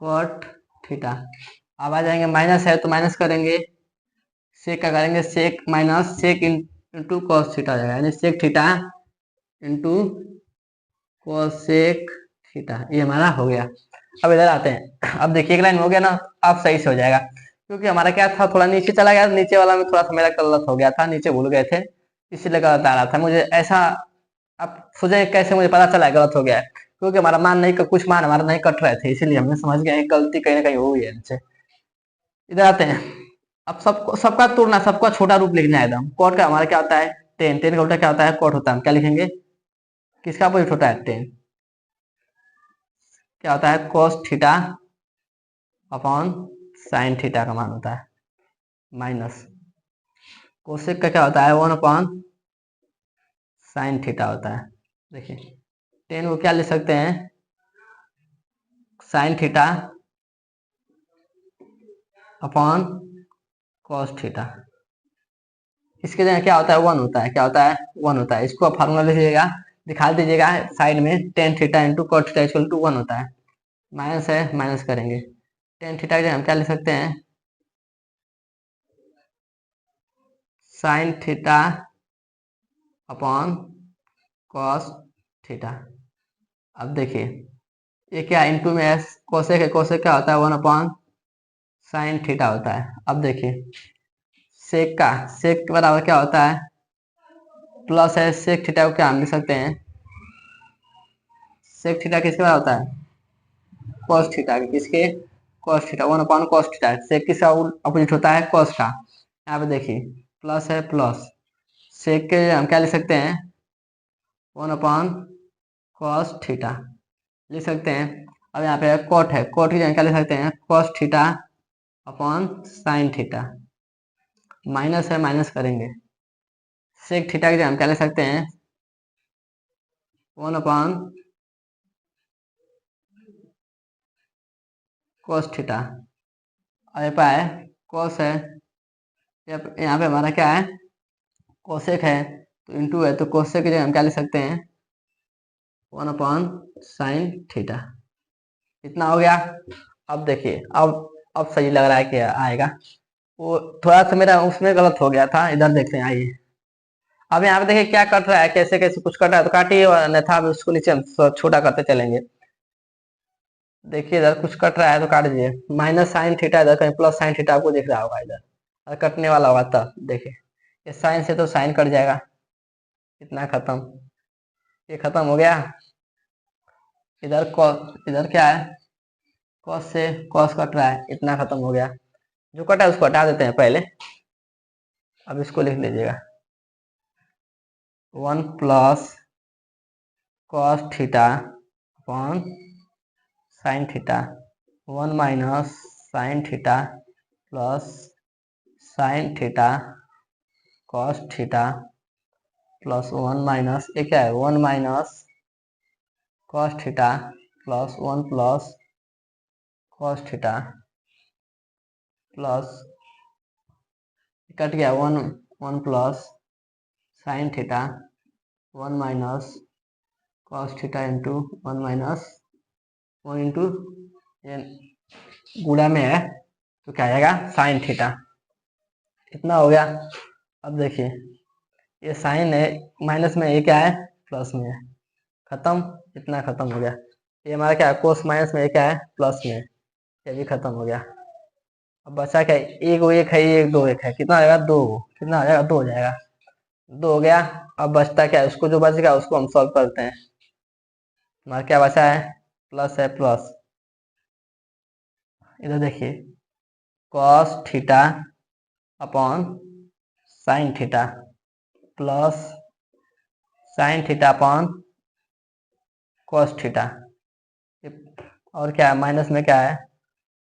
Speaker 1: cot theta. अब आ जाएंगे माइनस है तो माइनस करेंगे, सेक का करेंगे sec minus sec into cos theta आ जाएगा, यानी sec theta into cosec theta, ये हमारा हो गया। अब इधर आते हैं, अब देखिए एक लाइन हो गया ना, अब सही से हो जाएगा, क्योंकि हमारा क्या था, थोड़ा नीचे चला गया, नीचे वाला में थोड़ा सा मेरा गलत हो गया था, नीचे भूल गए थे, इसीलिए गलत आ रहा था मुझे ऐसा। अब सोचे कैसे मुझे पता चला गलत हो गया है, क्योंकि हमारा मान नहीं, कुछ मान हमारा नहीं कट रहे थे, इसीलिए हमने समझ गया गलती कहीं ना कहीं हो गई है हमसे। इधर आते हैं, अब सबको सबका तोड़ना, सबका छोटा रूप लिखना है एकदम। कोट का हमारा क्या होता है, 10, 10 का उल्टा क्या होता है, कोट होता है, हम क्या लिखेंगे, किसका अपोजिट होता है, 10, क्या होता है, cos theta upon sine theta का मान होता है, माइनस कोसेक का क्या होता है, 1 अपॉन साइन थीटा होता है। देखिए 10 को क्या ले सकते हैं, sine theta upon cos theta, इसके जगह क्या होता है, 1 होता है, क्या होता है, 1 होता है, इसको आप फार्मूला लिखिएगा, दिखा दीजिएगा साइड में, tan theta into cot theta equal to 1 होता है, माइनस है माइनस करेंगे, टेन थीटा के हम क्या ले सकते हैं, sine theta upon cos theta. अब देखिए ये क्या, इंटू में एस, कोसेक है, कोसेक क्या होता है, 1 अपॉन साइन थीटा होता है। अब देखिए सेक का, सेक के बराबर क्या होता है, प्लस है, सेक थीटा को क्या हम लिख सकते हैं, सेक थीटा किसके बराबर होता है, कॉस थीटा के, किसके, cos theta, 1 upon cos theta, sec किसका अपोजिट होता है, कॉस का। यहाँ पे देखिए प्लस है, प्लस सेक के हम क्या लिख सकते हैं, 1 अपॉन कॉस थीटा लिख सकते हैं। अब यहाँ पे कोट है, कोट की जगह क्या लिख सकते हैं, cos theta upon sine theta, minus है माइनस करेंगे, सेक थीटा की जगह हम क्या लिख सकते हैं, 1 अपॉन कॉस थीटा, और पे है कॉस है, यहाँ पे हमारा क्या है, कोसेक है, तो इंटू है, तो कोसेक की जगह हम क्या लिख सकते हैं, 1 अपॉन साइन थीटा। इतना हो गया। अब देखिए, अब सही लग रहा है कि आएगा, वो थोड़ा सा मेरा उसमें गलत हो गया था, इधर देखते हैं, आइए। अब यहाँ पे देखिए क्या कट रहा है, कैसे कैसे कुछ कट रहा है, तो काटिए, अन्यथा उसको नीचे हम छोटा करते चलेंगे। देखिए इधर कुछ कट रहा है तो काट दीजिए, माइनस साइन थीटा, इधर कहीं प्लस साइन थीटा आपको दिख रहा होगा, इधर अगर कटने वाला होगा तब देखिए, ये साइन से तो साइन कट जाएगा, इतना खत्म, ये खत्म हो गया। इधर कॉस, इधर क्या है, कॉस से कॉस कट रहा है, इतना खत्म हो गया। जो कटा है उसको हटा देते हैं पहले, अब इसको लिख लीजिएगा, 1 plus cos theta upon sine theta, 1 minus sine theta plus sine theta cos theta plus 1 minus, ये क्या है, 1 minus cos theta plus 1 plus cos theta plus, cut गया, 1 plus sine theta, 1 minus cos theta into 1 minus 1 into, ये गुणा में है तो क्या आएगा, साइन थीटा, इतना हो गया। अब देखिए ये साइन है माइनस में, ये क्या है, प्लस में है, खत्म, इतना खत्म हो गया। ये हमारा क्या है, कोस माइनस में, ये क्या है, प्लस में, ये भी खत्म हो गया। अब बचा क्या, एक है, एक दो, एक है, कितना आ जाएगा, दो, कितना आ जाएगा, दो हो जाएगा, दो हो गया। अब बचता क्या है, उसको जो बचेगा उसको हम सॉल्व करते हैं। हमारा क्या बचा है, प्लस है, प्लस, इधर देखिए cos theta upon sine theta plus sine theta upon cos theta, और क्या है, माइनस में क्या है,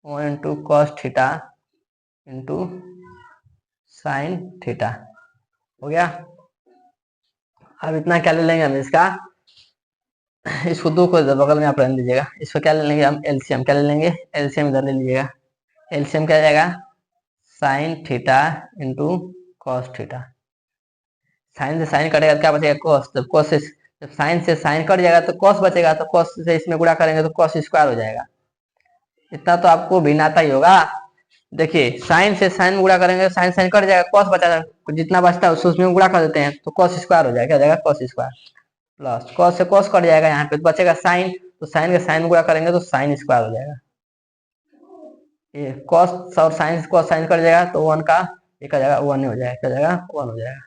Speaker 1: 1 into cos theta into sine theta, हो गया। अब इतना क्या ले लेंगे हम इसका, इसको दो को बगल में आप रख दीजिएगा, इसको क्या ले लेंगे हम, एलसीएम, क्या ले लेंगे, एलसीएम इधर ले लीजिएगा, एलसीएम क्या जाएगा, sine theta into cos theta, sine से साइन कटेगा तो क्या बचेगा, कॉस, जब कॉस से, जब साइन से साइन कट जाएगा तो कॉस बचेगा, तो कॉस से इसमें गुणा करेंगे तो कॉस स्क्वायर हो जाएगा, इतना तो आपको भिन्न आता ही होगा। देखिए साइन से साइन में गुणा करेंगे, साइन साइन कट जाएगा, कॉस बचा, जितना बचता है उसमें गुणा कर देते हैं तो कॉस स्क्वायर हो जाएगा, क्या हो जाएगा, कॉस स्क्वायर, प्लस कॉस से कॉस कट जाएगा, यहाँ पे तो बचेगा साइन, तो साइन का साइन में गुणा करेंगे तो साइन स्क्वायर हो जाएगा, ये कॉस और साइन कॉस साइन कट जाएगा तो 1 का एक आ जाएगा, 1 हो जाएगा, क्या हो जाएगा, 1 हो जाएगा,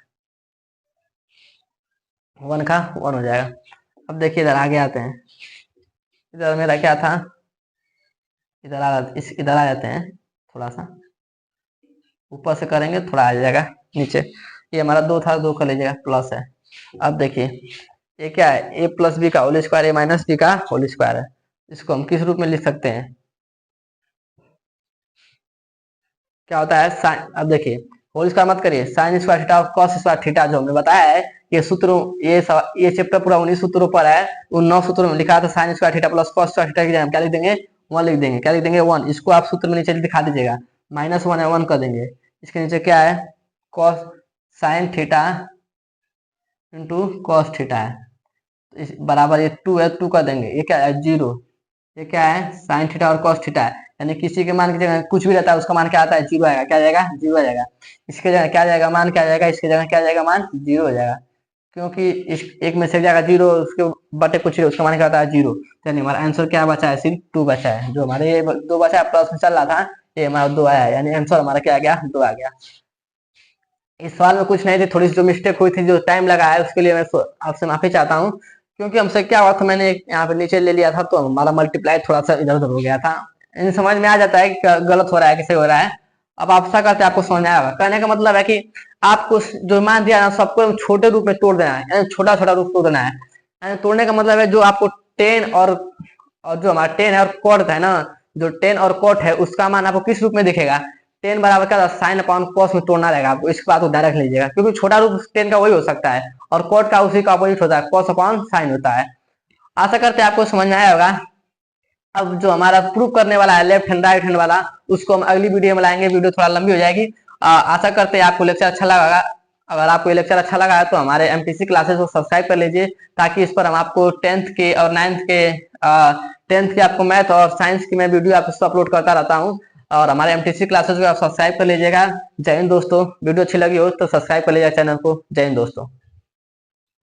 Speaker 1: 1 का 1 हो जाएगा। अब देखिए इधर आगे आते हैं, इधर मेरा क्या था, इधर आ जाते हैं, थोड़ा सा ऊपर से करेंगे थोड़ा आ जाएगा नीचे, ये हमारा 2 था, 2 का लीजिएगा, प्लस है। अब देखिए ये क्या है, ए प्लस बी का whole square, A minus B का होल स्क्वायर है, इसको हम किस रूप में लिख सकते हैं, क्या होता है साइन, अब देखिए होल स्क्वायर मत करिए, साइन स्क्वायर थीटा और कॉस स्क्वायर थीटा जो हमने बताया है, ये सूत्रों, ये चैप्टर पूरा 19 सूत्रों पर है, उन 9 सूत्रों में लिखा था sine square theta plus cos square theta की जगह हम क्या लिख देंगे, 1 लिख देंगे, क्या लिख देंगे, 1, इसको आप सूत्र में नीचे दिखा दीजिएगा, -1 है, 1 कर देंगे, इसके नीचे क्या है, cos sine theta into cos theta है, तो इस बराबर ये 2 है, 2 कर देंगे, ये क्या है, 0, ये क्या है, साइन थीटा और कॉस थीटा है, यानी किसी के मान की जगह कुछ भी रहता है उसका मान क्या आता है, 0 आएगा, क्या जाएगा, 0 आ जाएगा, इसके जगह क्या जाएगा, मान क्या जाएगा, इसके जगह क्या जाएगा, मान 0 हो जाएगा, क्योंकि इस एक में से जाएगा 0, उसके बटे कुछ उसका मान क्या आता है, 0, यानी हमारा आंसर क्या बचा है, सिर्फ 2 बचा है, जो हमारे ये 2 बचा है, प्लस में चल रहा था, ये हमारा 2 आया है, यानी आंसर हमारा क्या आ गया, 2 आ गया। इस सवाल में कुछ नहीं थी, थोड़ी सी जो मिस्टेक हुई थी, जो टाइम लगा है उसके लिए मैं आपसे माफी चाहता हूँ, क्योंकि हमसे क्या हुआ था, मैंने यहाँ पे नीचे ले लिया था तो हमारा मल्टीप्लाई थोड़ा सा इधर उधर हो गया था, इन समझ में आ जाता है कि गलत हो रहा है कैसे हो रहा है। अब आप आशा करते हैं आपको समझ में आएगा, कहने का मतलब है कि आपको जो मान दिया ना सबको छोटे रूप में तोड़ देना है, छोटा छोटा रूप तोड़ देना है, तोड़ने का मतलब है जो आपको 10 और और जो हमारा टेन है और कॉट है ना, जो टेन और कॉट है उसका मान आपको किस रूप में दिखेगा, टेन बराबर क्या साइन अपॉन कॉस में तोड़ना रहेगा आपको, इस बात को डायरेक्ट लीजिएगा, क्योंकि छोटा रूप टेन का वही हो सकता है और कॉट का उसी का अपोजिट होता है, कॉस अपॉन साइन होता है। आशा करते हैं आपको समझ में आया होगा। अब जो हमारा प्रूव करने वाला है लेफ्ट हैंड राइट हैंड वाला, उसको हम अगली वीडियो में लाएंगे, वीडियो थोड़ा लंबी हो जाएगी। आशा करते हैं आपको लेक्चर अच्छा लगा। अगर आपको ये लेक्चर अच्छा लगा है तो हमारे एमटीसी क्लासेस को सब्सक्राइब कर लीजिए, ताकि इस पर हम आपको टेंथ के और टेंथ के आपको मैथ और साइंस की मैं वीडियो आपको अपलोड करता रहता हूँ। और हमारे एमटीसी क्लासेस को आप सब्सक्राइब कर लीजिएगा। जय हिंद दोस्तों, वीडियो अच्छी लगी हो तो सब्सक्राइब कर लीजिएगा चैनल को। जय हिंद दोस्तों।